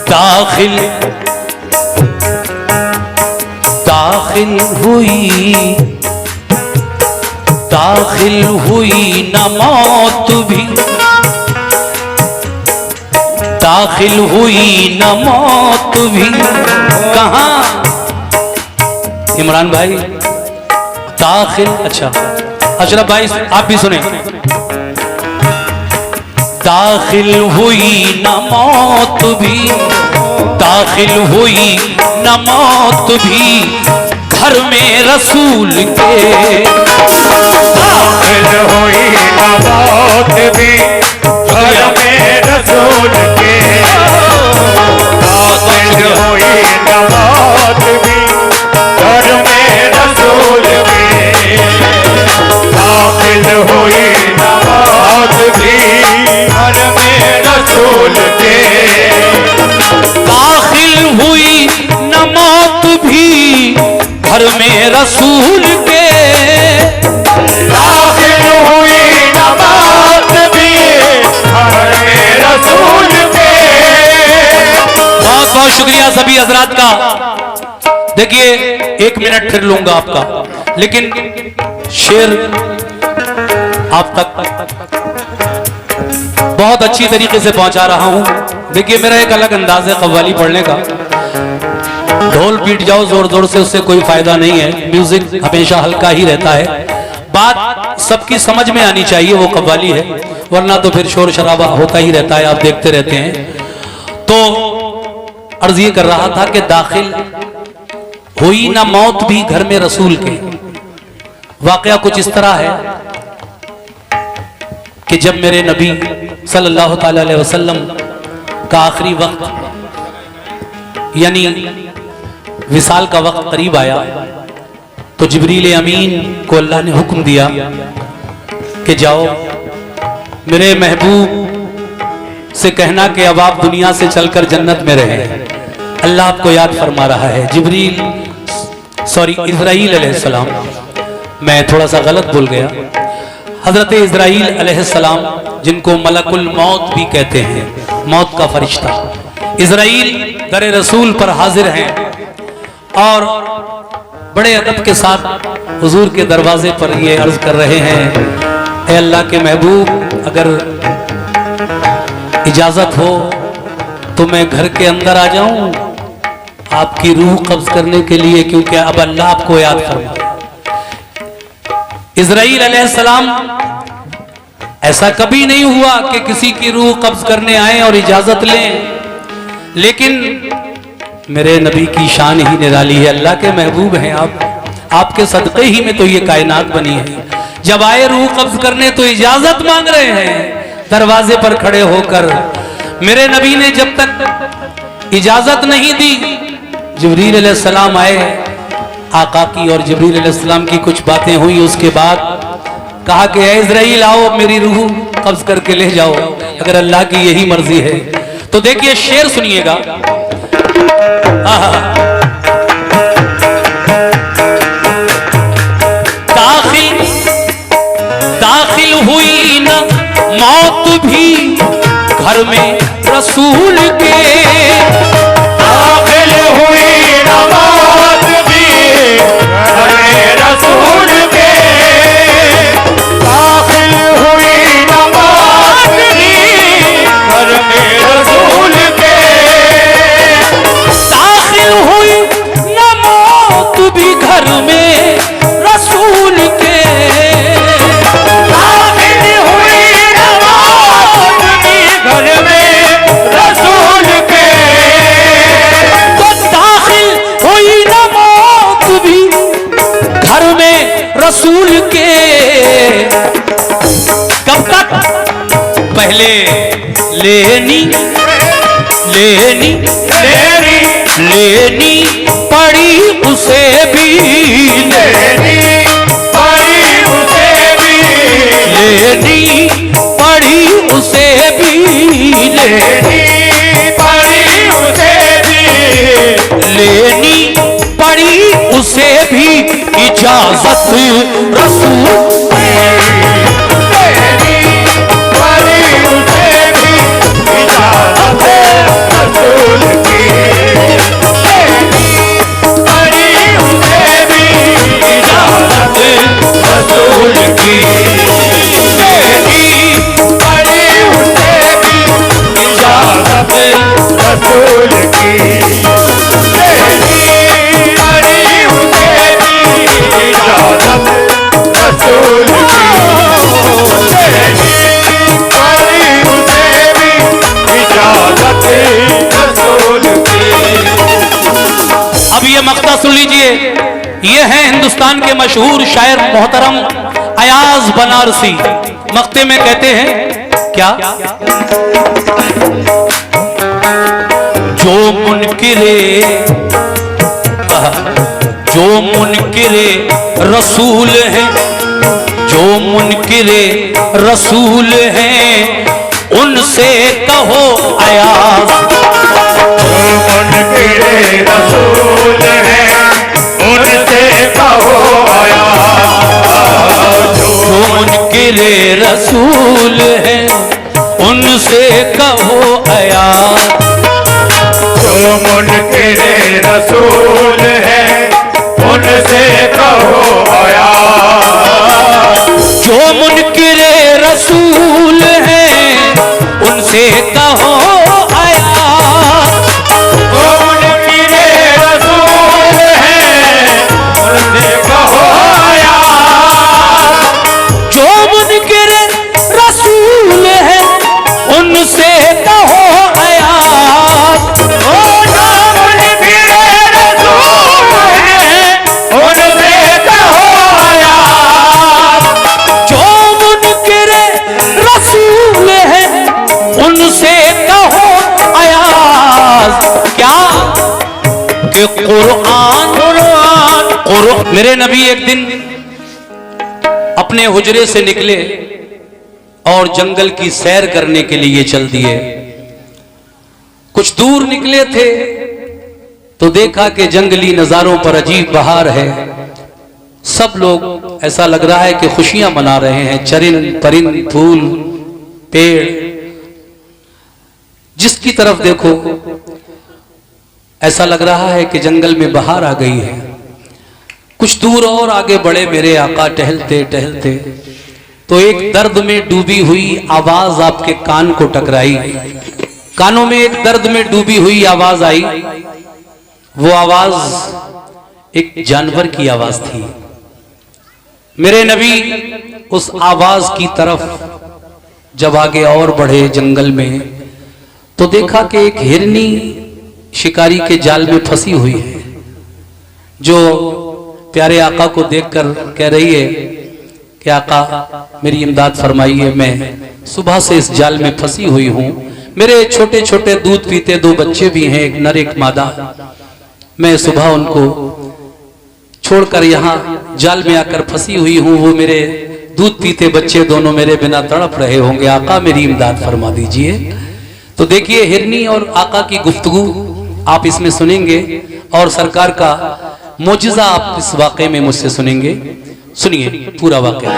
दाखिल दाखिल हुई न मौत भी, दाखिल हुई न मौत भी। कहाँ इमरान भाई दाखिल, अच्छा अशरफ भाई आप भी सुने। दाखिल हुई न मौत भी, दाखिल हुई न मौत भी घर में रसूल के। दाखिल हुई न मौत भी घर में रसूल के। दाखिल हुई न मौत भी घर में रसूल के। दाखिल हुई न मौत भी घर में रसूल के। दाखिल हुई न मौत भी घर में रसूल के। दाखिल हुई न मौत भी घर में रसूल के। बहुत बहुत शुक्रिया सभी हजरात का। देखिए 1 मिनट फिर लूंगा आपका, लेकिन शेर आप तक बहुत अच्छी तरीके से पहुंचा रहा हूं। देखिए मेरा एक अलग अंदाज है कव्वाली पढ़ने का। ढोल पीट जाओ जोर जोर से, उससे कोई फायदा नहीं है। म्यूजिक हमेशा हल्का ही रहता है, बात सबकी समझ में आनी चाहिए, वो कव्वाली है, वरना तो फिर शोर शराबा होता ही रहता है, आप देखते रहते हैं। तो अर्ज ये कर रहा था कि दाखिल हुई ना मौत भी घर में रसूल के। वाकया कुछ इस तरह है कि जब मेरे नबी सल्लल्लाहु अलैहि वसल्लम का आखिरी वक्त यानी विसाल का वक्त करीब आया, तो जिब्रील अमीन को अल्लाह ने हुक्म दिया कि जाओ मेरे महबूब से कहना कि अब आप दुनिया से चलकर जन्नत में रहें। अल्लाह आपको याद फरमा रहा है। जिब्रील इज़राइल अलैहिस्सलाम, मैं थोड़ा सा गलत बोल गया। हजरत इज़राइल अलैहिस्सलाम जिनको मलकुल मौत भी कहते हैं, मौत का फरिश्ता, इज़राइल दर रसूल पर हाजिर हैं और बड़े अदब के साथ हुजूर के दरवाजे पर ये अर्ज कर रहे हैं, ऐ अल्लाह के महबूब, अगर इजाजत हो तो मैं घर के अंदर आ जाऊं आपकी रूह कब्ज करने के लिए, क्योंकि अब अल्लाह आपको याद फरमा। इज़राइल अलैहिस्सलाम, ऐसा कभी नहीं हुआ कि किसी की रूह कब्ज करने आए और इजाजत लें, लेकिन मेरे नबी की शान ही निराली है। अल्लाह के महबूब हैं आप, आपके सदक़े ही में तो ये कायनात बनी है। जब आए रूह कब्ज करने तो इजाजत मांग रहे हैं दरवाजे पर खड़े होकर। मेरे नबी ने जब तक इजाजत नहीं दी, जिब्रील अलैहिस्सलाम आए, आका की और जिब्रील अलैहिस्सलाम की कुछ बातें हुई। उसके बाद कहा कि ऐ इज़राइल आओ मेरी रूह कब्ज करके ले जाओ, अगर अल्लाह की यही मर्जी है। तो देखिए शेर सुनिएगा। दाखिल हुई न मौत भी घर में रसूल के। दाखिल हुई न मौत भी घर में रसूल के। दाखिल हुई न मौत भी घर में रसूल के। दाखिल हुई न मौत भी घर में रसूल के। दाखिल हुई न मौत भी घर में रसूल के। तो दाखिल हुई न मौत भी घर में रसूल के। कब तक? पहले लेनी लेनी लेनी लेनी पड़ी उसे भी, लेनी पड़ी उसे भी। लेनी पड़ी उसे भी, लेनी पड़ी उसे भी। लेनी पड़ी उसे भी इजाजत रसूल। लेनी पड़ी उसे भी इजाजत रसूल की। लेनी पड़ी उसे भी इजाजत रसूल की। लेनी पड़ी उसे भी इजाजत हिंदुस्तान के मशहूर शायर मोहतरम अयाज बनारसी मक्ते में कहते हैं क्या, जो मुनकिरे रसूल हैं, जो मुनकिरे रसूल हैं उनसे कहो अयाज, जो मुनकिरे रसूल हैं उनसे कहो अयाज, जो मुनकिरे रसूल हैं उनसे कहो अयाज, जो मुनकिरे रसूल हैं उनसे कहो अयाज, जो मुनकिरे रसूल हैं उनसे कहो अयाज, जो मुनकिरे रसूल हैं उनसे कहो अयाज, जो मुनकिरे रसूल हैं उनसे कहो अयाज, जो मुनकिरे रसूल हैं उनसे कहो अयाज, क्या कि कुरान मेरे नबी एक दिन अपने हुजरे से निकले और जंगल की सैर करने के लिए चल दिए। कुछ दूर निकले थे तो देखा कि जंगली नजारों पर अजीब बहार है। सब लोग ऐसा लग रहा है कि खुशियां मना रहे हैं, चरिंद परिंद फूल पेड़, जिसकी तरफ देखो ऐसा लग रहा है कि जंगल में बहार आ गई है। कुछ दूर और आगे बढ़े मेरे आका टहलते टहलते तो एक दर्द में डूबी हुई आवाज आपके कान को टकराई। कानों में एक दर्द में डूबी हुई आवाज आई। वो आवाज एक जानवर की आवाज थी। मेरे नबी उस आवाज की तरफ जब आगे और बढ़े जंगल में तो देखा कि एक हिरनी शिकारी के जाल में फंसी हुई है, जो प्यारे आका को देखकर कह रही है कि आका मेरी इमदाद फरमाइए, मैं सुबह से इस जाल में फंसी हुई हूं। मेरे छोटे छोटे दूध पीते दो बच्चे भी हैं, एक नर एक मादा। मैं सुबह उनको छोड़कर यहाँ जाल में आकर फंसी हुई हूँ। वो मेरे दूध पीते बच्चे दोनों मेरे बिना तड़प रहे होंगे, आका मेरी इमदाद फरमा दीजिए। तो देखिए हिरनी और आका की गुफ्तगू आप इसमें सुनेंगे और सरकार का मोजिजा आप इस वाक़े में मुझसे सुनेंगे। सुनिए पूरा वाक़या।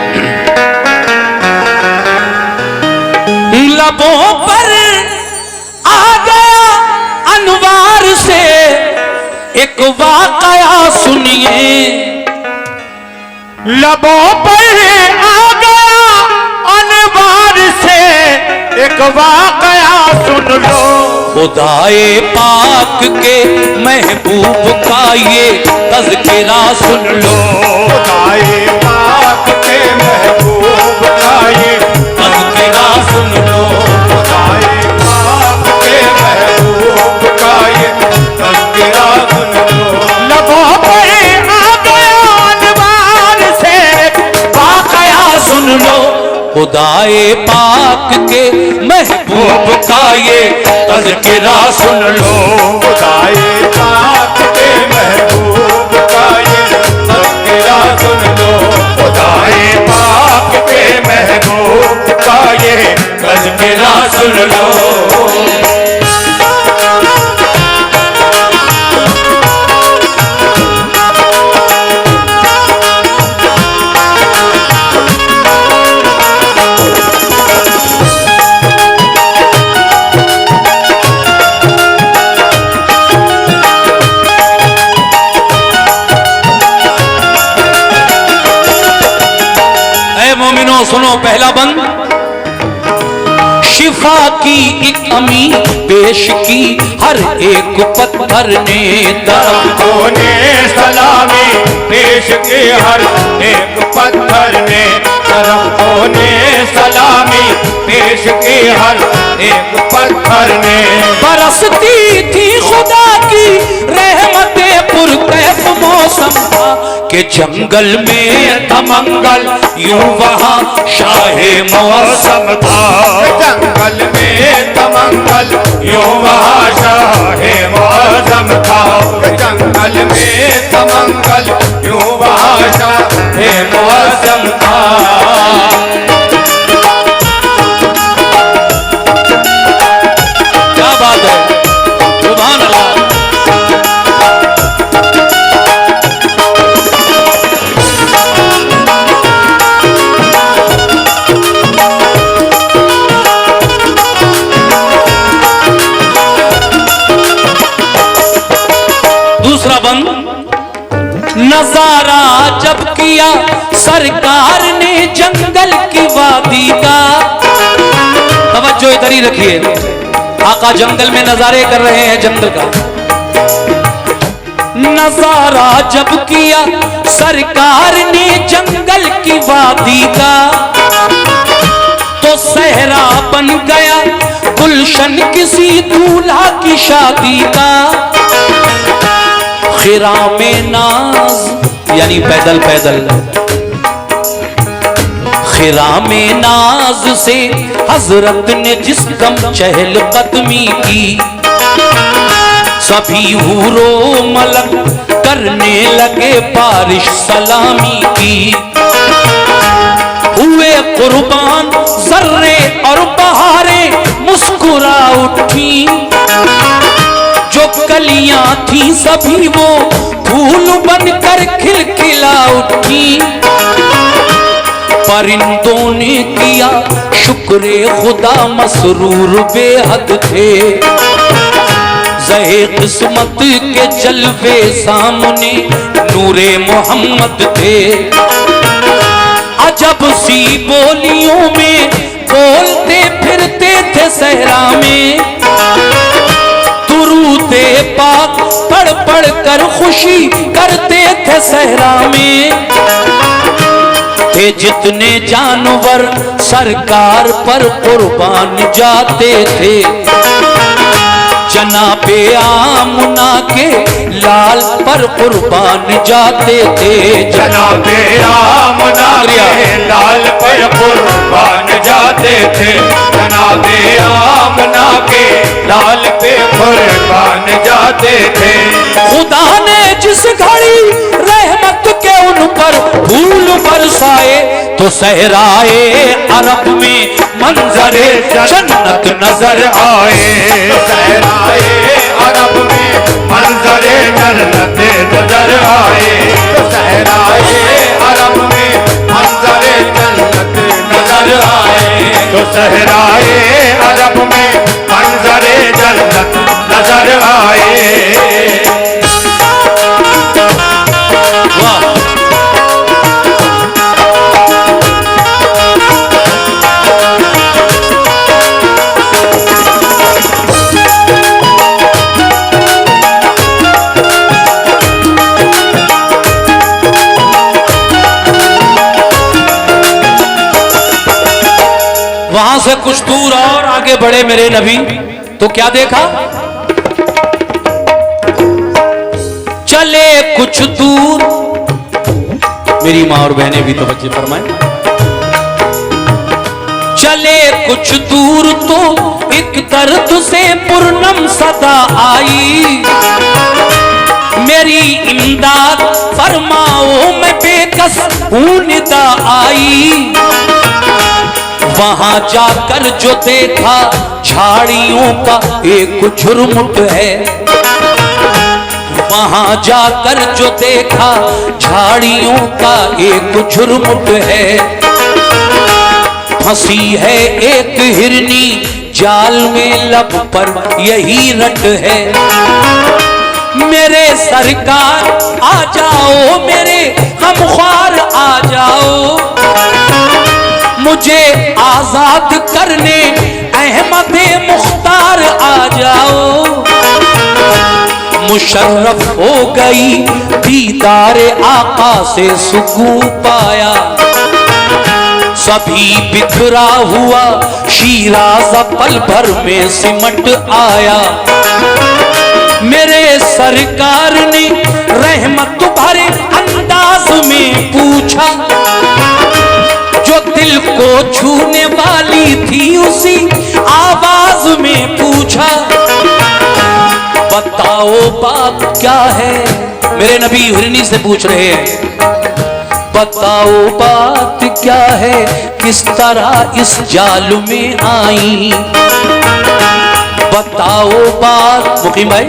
लबों पर आ गया अनवार से एक वाक़या सुनिए, लबों पर आ गया अनवार से एक वाक़या सुन लो। खुदाए पाक के महबूब का ये तज़किरा सुन लो। खुदाए पाक के महबूब का ये तज़किरा सुन लो। खुदाए पाक के महबूब का ये तज़किरा सुन लो। लबों पर आ गया अनवार से वाक़या सुन लो। खुदाए पाक के महबूब का ये तज़किरा सुन लो। खुदाए पाक के महबूब का ये तज़किरा सुन लो। खुदाए पाक के महबूब का ये तज़किरा सुन लो। मोमिनो सुनो पहला बंद। शिफा की एक अमी पेश की हर एक पत्थर ने दरख्तों ने सलामी पेश की हर एक पत्थर ने। दरख्तों ने सलामी पेश की हर एक पत्थर ने। बरसती थी खुदा की रहमतें पुरकैफ मौसम था कि जंगल में था मंगल यूं वहां शाहे मौसम था। जंगल में तमंगल यूं वहाँ शाहे मौसम था। जंगल में तमंगल यूं वहाँ शाहे मौसम था। क्या बात है, सुभान अल्लाह। दूसरा बंद, नजारा जब किया सरकार ने जंगल की वादी का। तवज्जो इधर ही रखिए, आका जंगल में नजारे कर रहे हैं जंगल का। नजारा जब किया सरकार ने जंगल की वादी का, तो सहरा बन गया गुलशन किसी दूल्हा की शादी का। खिरा में नाज यानी पैदल पैदल, खिरा में नाज से हजरत ने जिस दम चहल कदमी की, सभी हूरो मलक करने लगे बारिश सलामी की। हुए कुर्बान जर्रे और बहारें मुस्कुरा उठी, जो कलियां थी सभी वो फूल बनकर खिलखिला उठी। परिंदों ने किया शुक्रे खुदा मसरूर बेहद थे, ज़हे किस्मत के जलवे सामने नूरे मोहम्मद थे। अजब सी बोलियों में बोलते फिरते थे सहरा में, दुरूदे पाक पढ़ पढ़ कर खुशी करते थे सहरा में। थे जितने जानवर सरकार पर कुर्बान जाते थे, जनाबे आमना के लाल पर कुर्बान जाते थे। जनाबे आमना के लाल पर कुर्बान जाते थे। जनाबे आमना के लाल पे कुर्बान जाते थे। खुदा ने जिस घड़ी रहमत के उन पर फूल बरसाए, तो सहराए अरब में मंजरे जन्नत नजर आए। सहराए अरब में मंजरे जन्नत नजर आए। सहराए अरब में मंजरे जन्नत नजर आए। तो सहराए अरब में मंजरे जन्नत नजर आए। वहां से कुछ दूर और आगे बढ़े मेरे नबी, तो क्या देखा? चले कुछ दूर, मेरी माँ और बहनें भी तो बच्चे फरमाए। चले कुछ दूर तो एक दर्द से पूर्णम सदा आई, मेरी इमदाद फरमाओ मैं बेकस हूं निदा आई। वहां जाकर जो देखा झाड़ियों का एक झुरमुट है, वहां जाकर जो देखा झाड़ियों का एक झुरमुट है। फंसी है एक हिरनी जाल में लब पर यही रट है। मेरे सरकार आ जाओ, मेरे गमख्वार आ जाओ, मुझे आजाद करने अहमद मुख्तार आ जाओ। मुशर्रफ हो गई दीदार आका से सुकून पाया, सभी बिखरा हुआ शीराज पल भर में सिमट आया। मेरे सरकार ने रहमत भरे अंदाज में पूछा, जो दिल को छूने वाली थी उसी आवाज में पूछा, बताओ बात क्या है। मेरे नबी हिरनी से पूछ रहे हैं, बताओ बात क्या है, किस तरह इस जाल में आई। बताओ बात मुकीम भाई,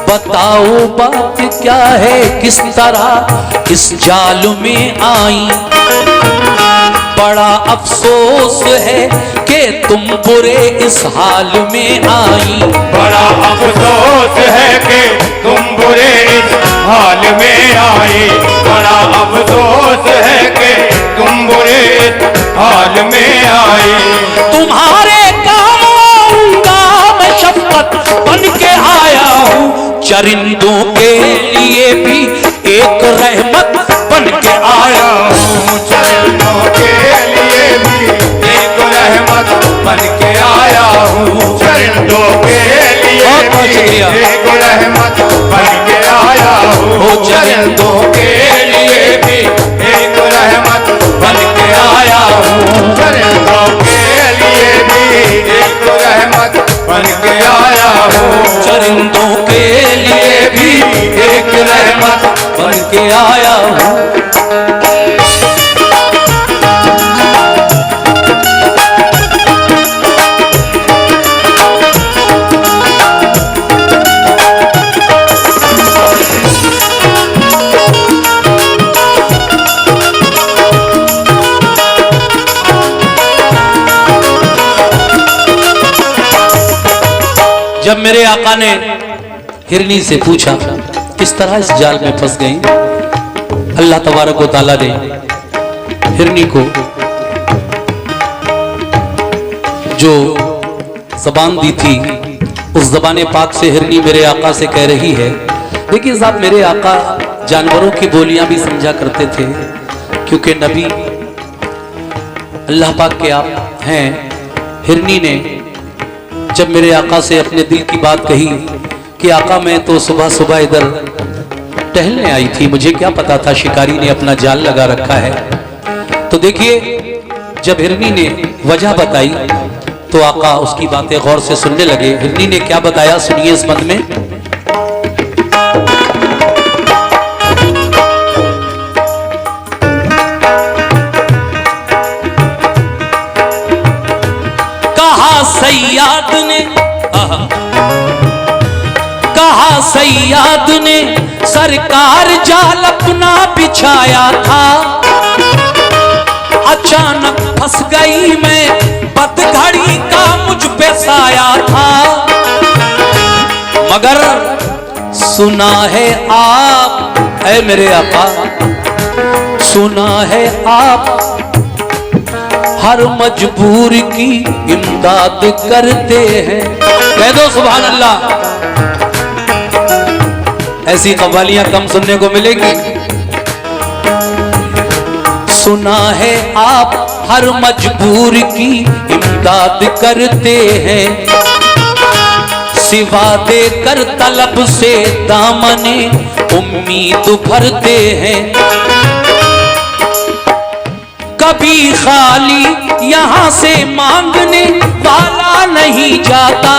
बताओ बात क्या है, किस तरह इस जाल में आई। बड़ा अफसोस है कि तुम बुरे इस हाल में आई। बड़ा अफसोस है कि तुम बुरे इस हाल में आए। बड़ा अफसोस है कि तुम बुरे इस हाल में आए। तुम्हारे काम आऊंगा मैं शफकत बन के आया हूँ, चरिंदों के लिए भी एक रहमत बन के आया हूँ। चरिंदों के लिए भी एक रहमत बन के आया हूँ। चरिंदों के लिए भी एक रहमत बन के आया हूँ। चरिंदों के लिए भी एक रहमत बन के आया हूँ। चरिंदों के लिए भी एक रहमत बन के आया हूँ। चरिंदों के लिए भी एक रहमत बन के आया हूँ। जब मेरे आका ने हिरनी से पूछा किस तरह इस जाल में फंस गई, अल्लाह तबारक व तआला ने हिरनी को जो ज़बान दी थी, उस ज़बान पाक से हिरनी मेरे आका से कह रही है। देखिए साहब, मेरे आका जानवरों की बोलियां भी समझा करते थे, क्योंकि नबी अल्लाह पाक के आप हैं। हिरनी ने जब मेरे आका से अपने दिल की बात कही कि आका मैं तो सुबह सुबह इधर टहलने आई थी, मुझे क्या पता था शिकारी ने अपना जाल लगा रखा है। तो देखिए जब हिरनी ने वजह बताई तो आका उसकी बातें गौर से सुनने लगे। हिरनी ने क्या बताया सुनिए इस मद में। सैयाद ने कहा, सैयाद ने सरकार जाल अपना बिछाया था, अचानक फंस गई मैं, बदघड़ी का मुझ पे साया था। मगर सुना है आप ऐ मेरे आका, सुना है आप हर मजबूर की इमदाद करते हैं। कह दो सुभान अल्लाह। ऐसी कव्वालियां कम सुनने को मिलेगी। सुना है आप हर मजबूर की इमदाद करते हैं, सिवा देकर तलब से दामने उम्मीद भरते हैं। कभी खाली यहाँ से मांगने वाला नहीं जाता,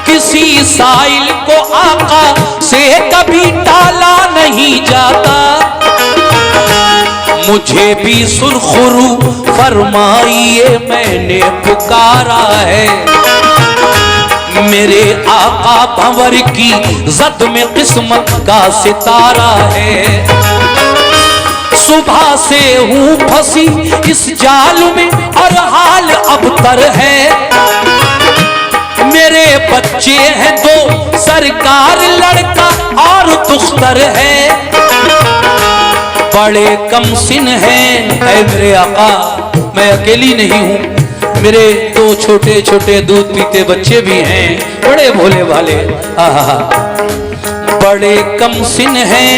किसी साइल को आका से कभी टाला नहीं जाता। मुझे भी सुरखुरू फरमाइए मैंने पुकारा है, मेरे आका भंवर की जद में किस्मत का सितारा है। सुबह से हूँ फंसी इस जाल में और हाल अबतर है, मेरे बच्चे हैं दो सरकार लड़का और दुख्तर है। बड़े कम सिन हैं ऐ मेरे आका, मैं अकेली नहीं हूँ, मेरे दो छोटे छोटे दूध पीते बच्चे भी हैं, बड़े भोले भाले। आहा, बड़े कम सिन हैं,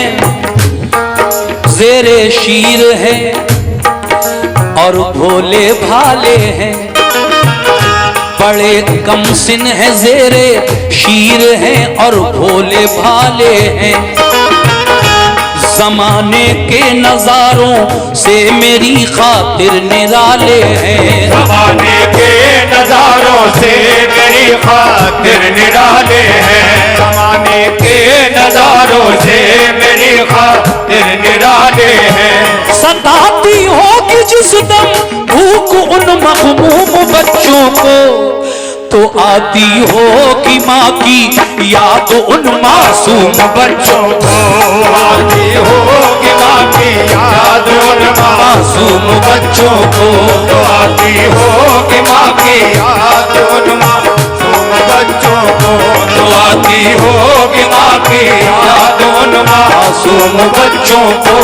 ज़ेरे शीर है और भोले भाले हैं। बड़े कम सिन है, ज़ेरे शीर हैं और भोले भाले हैं। जमाने के नजारों से मेरी खातिर निराले हैं। जमाने के नजारों से मेरी खातिर निराले हैं। जमाने के नजारों से मेरी खातिर निराले हैं। सताती होगी जिस दम भूख उन मखमूम बच्चों को, तो आती होगी माँ की याद उन मासूम बच्चों को। आती होगी माँ की याद उन मासूम बच्चों को। तो आती होगी माँ की याद उन मासूम बच्चों को। तो आती होगी माँ की याद उन मासूम बच्चों को।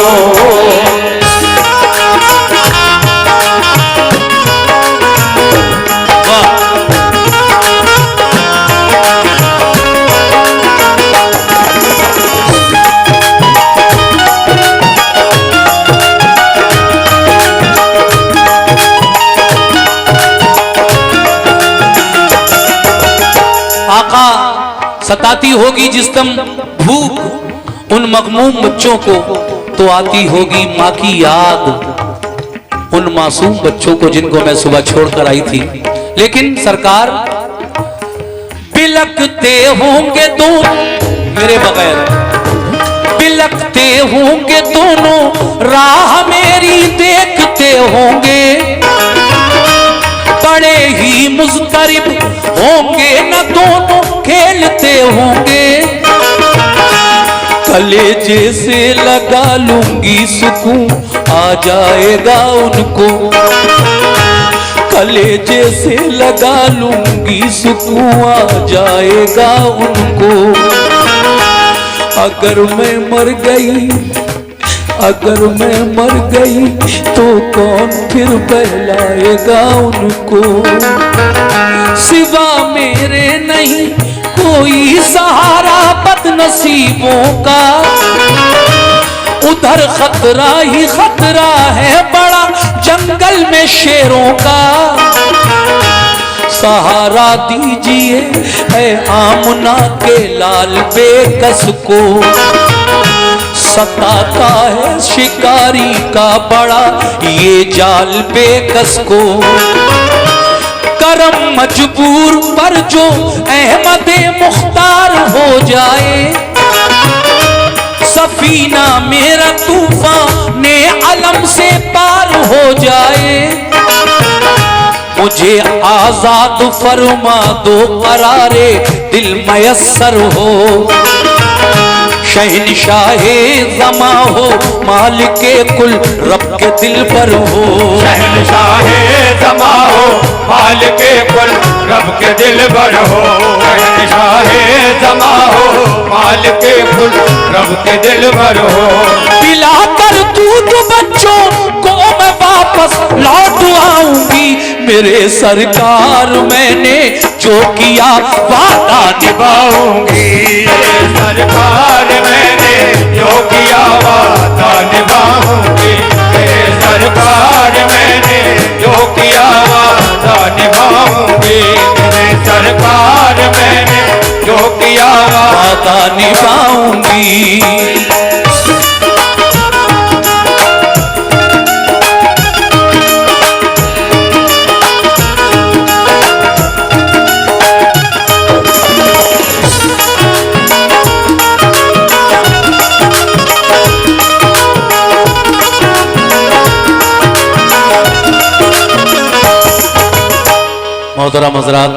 आका सताती होगी जिस दम भूख उन मगमूम बच्चों को, तो आती होगी माँ की याद उन मासूम बच्चों को जिनको मैं सुबह छोड़कर आई थी। लेकिन सरकार बिलकते होंगे दोनों मेरे बगैर, बिलकते होंगे दोनों राह मेरी देखते होंगे। बड़े ही मुस्तरिब होंगे न दोनों खेलते होंगे। कलेजे से लगा लूंगी सुकून आ जाएगा उनको। कलेजे से लगा लूंगी सुकून आ जाएगा उनको। अगर मैं मर गई, अगर मैं मर गई तो कौन फिर बहलाएगा उनको। सिवा मेरे नहीं कोई सहारा बदनसीबों का। उधर खतरा ही खतरा है बड़ा जंगल में शेरों का। सहारा दीजिए है आमना के लाल बेकस को। सताता है शिकारी का बड़ा ये जाल बेकस को। करम मजबूर पर जो अहमदे मुख्तार हो जाए। सफीना मेरा तूफान ने अलम से पार हो जाए। मुझे आजाद फरमा दो करारे दिल मयस्सर हो। शहनशाहे ज़मा हो मालिके कुल रब के दिल पर हो। शहनशाहे ज़मा हो मालिके कुल रब के दिल पर हो। शहनशाहे ज़मा हो मालिके कुल रब के दिल पर हो। पिलाकर दूध बच्चों को मैं वापस लौट आऊंगी। मेरे सरकार मैंने जो किया वादा निभाऊंगी। सरकार मैंने जो किया वादा निभाऊंगी। सरकार मैंने जो किया वादा निभाऊंगी। सरकार मैंने जो किया वादा निभाऊंगी। मोहतरम हज़रात,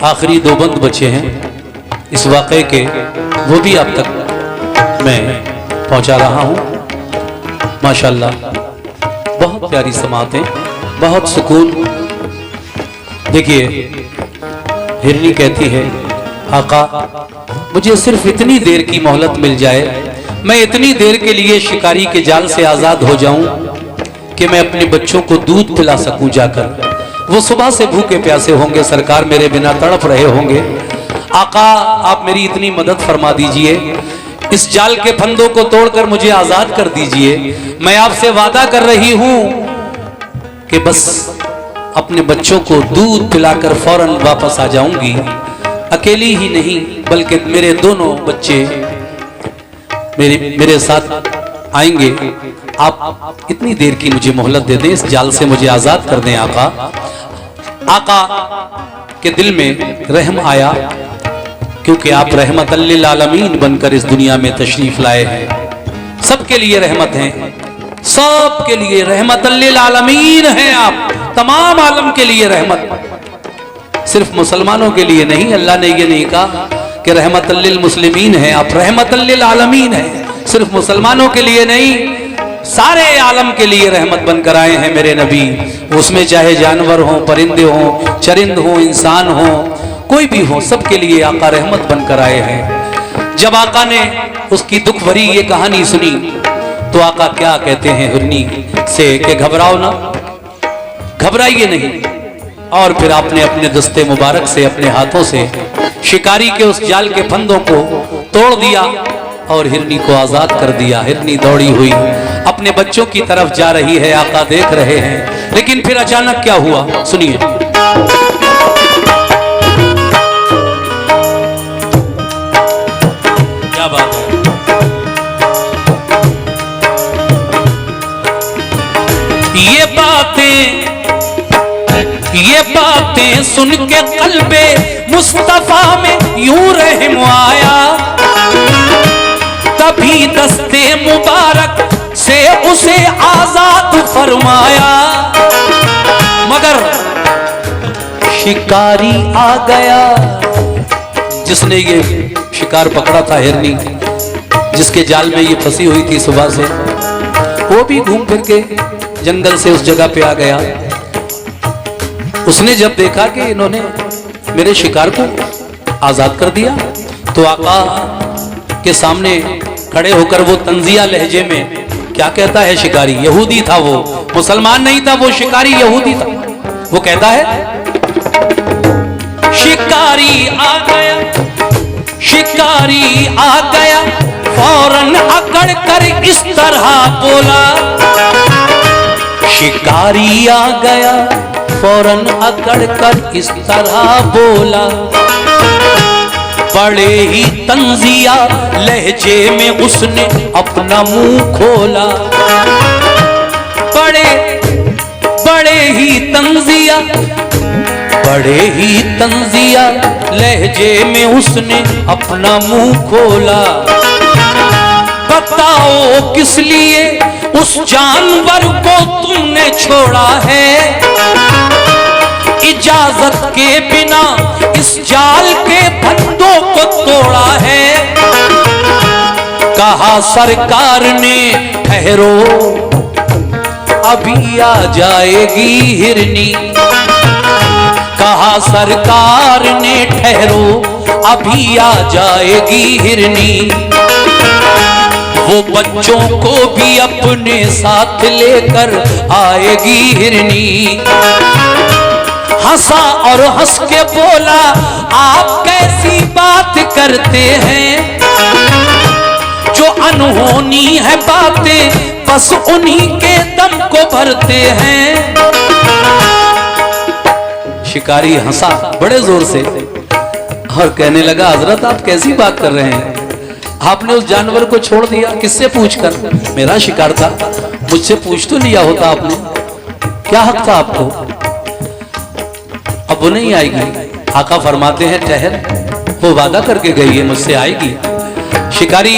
आखिरी दो बंद बचे हैं इस वाक़े के, वो भी अब तक मैं पहुंचा रहा हूं। माशाल्लाह बहुत प्यारी समातें, बहुत सुकून। देखिए हिरनी कहती है आका मुझे सिर्फ इतनी देर की मोहलत मिल जाए, मैं इतनी देर के लिए शिकारी के जाल से आज़ाद हो जाऊं कि मैं अपने बच्चों को दूध पिला सकूं जाकर। वो सुबह से भूखे प्यासे होंगे, सरकार मेरे बिना तड़प रहे होंगे। आका आप मेरी इतनी मदद फरमा दीजिए, इस जाल के फंदों को तोड़कर मुझे आज़ाद कर दीजिए। मैं आपसे वादा कर रही हूं कि बस अपने बच्चों को दूध पिलाकर फौरन वापस आ जाऊंगी। अकेली ही नहीं बल्कि मेरे दोनों बच्चे मेरे साथ आएंगे, आप इतनी देर की मुझे मोहलत दे दें, इस जाल से मुझे आजाद कर दें आका। आका के दिल में रहम आया, क्योंकि आप रहमतल लिल आलमीन बनकर इस दुनिया में तशरीफ लाए हैं। सबके लिए रहमत हैं, सबके लिए रहमतल लिल आलमीन हैं आप, तमाम आलम के लिए रहमत, सिर्फ मुसलमानों के लिए नहीं। अल्लाह ने ये नहीं कहा कि रहमतल लिल मुस्लिमीन हैं, आप रहमतल लिल आलमीन हैं, सिर्फ मुसलमानों के लिए नहीं, सारे आलम के लिए रहमत बनकर आए हैं मेरे नबी। उसमें चाहे जानवर हो, परिंदे हो, चरिंद हो, इंसान हो, कोई भी हो, सबके लिए आका रहमत बनकर आए हैं। जब आका ने उसकी दुख भरी ये कहानी सुनी तो आका क्या कहते हैं हिरनी से कि घबराओ ना, घबराइए नहीं। और फिर आपने अपने दस्ते मुबारक से, अपने हाथों से शिकारी के उस जाल के फंदों को तोड़ दिया और हिरनी को आजाद कर दिया। हिरनी दौड़ी हुई अपने बच्चों की तरफ जा रही है, आका देख रहे हैं। लेकिन फिर अचानक क्या हुआ, सुनिए। क्या बात है, ये बातें सुन के कल्बे मुस्तफा में यूं रहम आया, तभी दस्ते मुबारक से उसे आजाद फरमाया। मगर शिकारी आ गया, जिसने ये शिकार पकड़ा था, हिरनी जिसके जाल में ये फंसी हुई थी सुबह से, वो भी घूम फिर के जंगल से उस जगह पे आ गया। उसने जब देखा कि इन्होंने मेरे शिकार को आजाद कर दिया, तो आका के सामने खड़े होकर वो तंजिया लहजे में क्या कहता है शिकारी। यहूदी था वो, मुसलमान नहीं था वो, शिकारी यहूदी था। वो कहता है, शिकारी आ गया, शिकारी आ गया, फौरन अकड़ कर इस तरह बोला। शिकारी आ गया, फौरन अकड़ कर इस तरह बोला। बड़े ही तंजिया लहजे में उसने अपना मुंह खोला। बड़े ही तंजिया लहजे में उसने अपना मुंह खोला। बताओ किस लिए उस जानवर को तुमने छोड़ा है, इजाजत के बिना इस जाल के फंदों को तोड़ा है। कहा सरकार ने ठहरो, अभी आ जाएगी हिरनी। कहा सरकार ने ठहरो, अभी आ जाएगी हिरनी। वो बच्चों को भी अपने साथ लेकर आएगी हिरनी। हंसा और हंस के बोला, आप कैसी बात करते हैं, जो अनहोनी है बातें बस उन्हीं के दम को भरते हैं। शिकारी हंसा बड़े जोर से और कहने लगा, हजरत आप कैसी बात कर रहे हैं, आपने उस जानवर को छोड़ दिया, किससे पूछकर? मेरा शिकार था, मुझसे पूछ तो लिया होता आपने, क्या हक था आपको? अब वो नहीं आएगी। आका फरमाते हैं, ठहर, वो वादा करके गई है मुझसे आएगी। शिकारी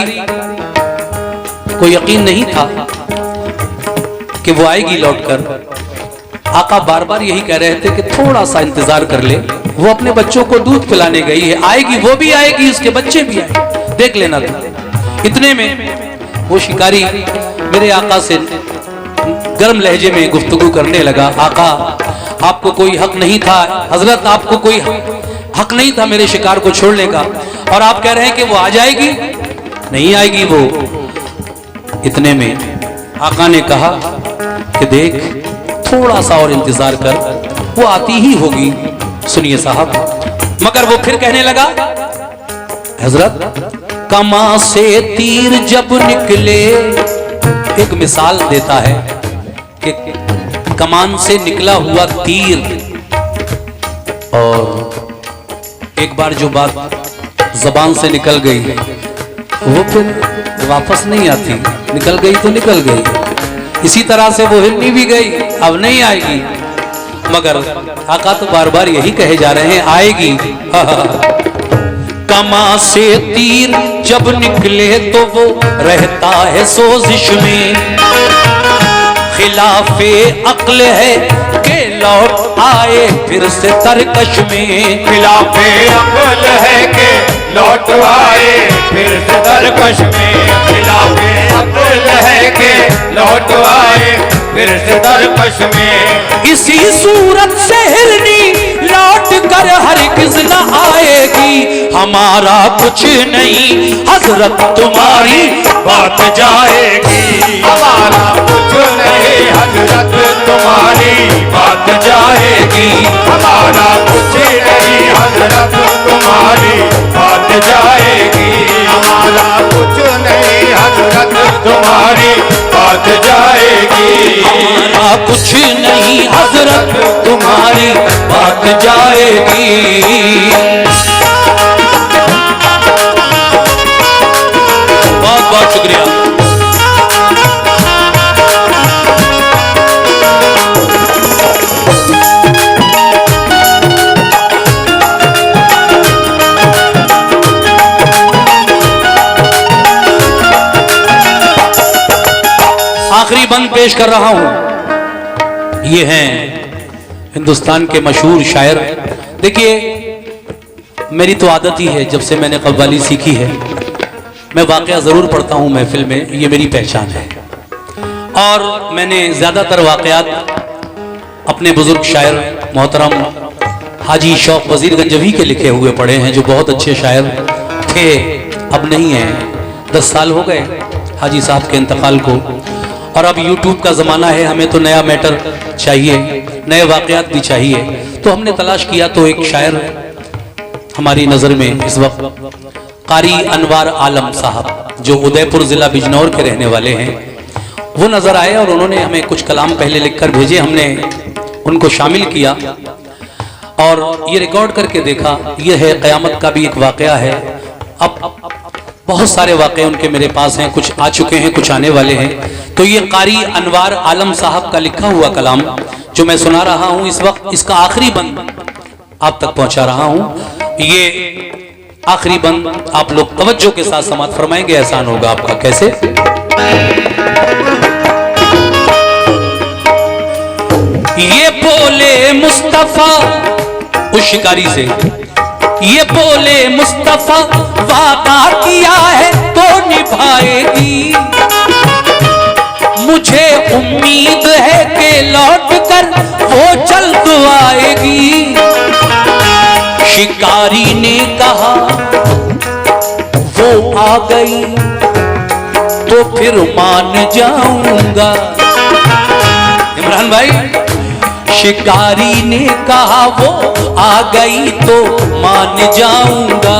को यकीन नहीं था कि वो आएगी लौटकर। आका बार बार यही कह रहे थे कि थोड़ा सा इंतजार कर ले, वो अपने बच्चों को दूध पिलाने गई है, आएगी, वो भी आएगी, उसके बच्चे भी आएंगे, देख लेना था। इतने में वो शिकारी मेरे आका से गर्म लहजे में गुफ्तगू करने लगा। आका, आपको कोई हक नहीं था, हजरत आपको कोई हक नहीं था मेरे शिकार को छोड़ने का, और आप कह रहे हैं कि वो आ जाएगी। नहीं आएगी वो। इतने में आका ने कहा कि देख, थोड़ा सा और इंतजार कर, वो आती ही होगी। सुनिए साहब, मगर वो फिर कहने लगा, हजरत कमा से तीर जब निकले, एक मिसाल देता है कि कमान से निकला हुआ तीर, और एक बार जो बात जबान से निकल गई वो फिर वापस नहीं आती, निकल गई तो निकल गई। इसी तरह से वो हिरनी भी गई, अब नहीं आएगी। मगर आका तो बार बार यही कहे जा रहे हैं, आएगी। कमा से तीर जब निकले तो वो रहता है सोजिश में, खिलाफे अक्ल है के लौट आए फिर से तरकश में। खिलाफे अक्ल है के लौट आए फिर से तरकश में। खिलाफे अक्ल है के लौट आए फिर से तरकश में। इसी सूरत से हिरनी लौट कर हरगिज़ न आएगी, हमारा कुछ नहीं हजरत तुम्हारी बात जाएगी। हमारा कुछ नहीं हजरत तुम्हारी बात जाएगी। हमारा कुछ नहीं हजरत तुम्हारी बात जाएगी। हमारा कुछ नहीं हजरत तुम्हारी बात जाएगी। हमारा कुछ नहीं हजरत तुम्हारी बात जाएगी। बहुत बहुत शुक्रिया। आखिरी बंद पेश कर रहा हूं। ये हैं हिंदुस्तान के मशहूर शायर। देखिए, मेरी तो आदत ही है, जब से मैंने कव्वाली सीखी है मैं वाकया ज़रूर पढ़ता हूँ महफिल में, ये मेरी पहचान है। और मैंने ज़्यादातर वाकयात अपने बुज़ुर्ग शायर मोहतरम हाजी शौक वज़ीर गंजवी के लिखे हुए पढ़े हैं, जो बहुत अच्छे शायर थे, अब नहीं हैं। 10 साल हो गए हाजी साहब के इंतकाल को। और अब यूट्यूब का ज़माना है, हमें तो नया मैटर चाहिए, नए वाक़यात भी चाहिए। तो हमने तलाश किया तो एक शायर हमारी नज़र में इस वक्त कारी अनवार आलम साहब, जो उदयपुर ज़िला बिजनौर के रहने वाले हैं, वो नज़र आए और उन्होंने हमें कुछ कलाम पहले लिखकर भेजे। हमने उनको शामिल किया और ये रिकॉर्ड करके देखा। ये है क़यामत का भी एक वाक़या है। अब बहुत सारे वाक़े उनके मेरे पास हैं, कुछ आ चुके हैं, कुछ आने वाले हैं। तो ये कारी अनवार आलम साहब का लिखा हुआ कलाम जो मैं सुना रहा हूँ इस वक्त, इसका आखिरी बंद आप तक पहुंचा रहा हूँ। ये आखिरी बंद आप लोग तवज्जो के साथ समाअत फरमाएंगे, एहसान होगा आपका। कैसे? ये बोले मुस्तफा उस शिकारी से, ये बोले मुस्तफा वादा किया है तो निभाएगी, मुझे उम्मीद है कि लौट कर वो जल्द आएगी। शिकारी ने कहा वो आ गई तो फिर मान जाऊंगा। इमरान भाई, शिकारी ने कहा वो आ गई तो मान जाऊंगा।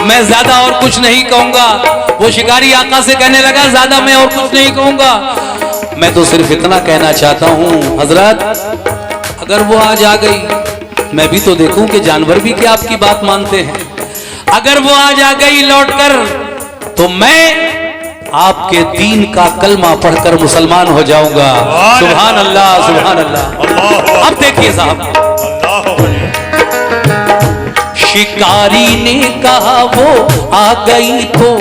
मैं ज्यादा और कुछ नहीं कहूंगा। वो शिकारी आका से कहने लगा ज्यादा मैं और कुछ नहीं कहूंगा, मैं तो सिर्फ इतना कहना चाहता हूं हजरत, अगर वो आज आ गई मैं भी तो देखूं कि जानवर भी क्या आपकी बात मानते हैं। अगर वो आज आ गई लौटकर तो मैं आपके दीन का कलमा पढ़कर मुसलमान हो जाऊंगा। सुभान अल्लाह, सुभान अल्लाह। अब देखिए साहब, शिकारी ने कहा वो आ गई तो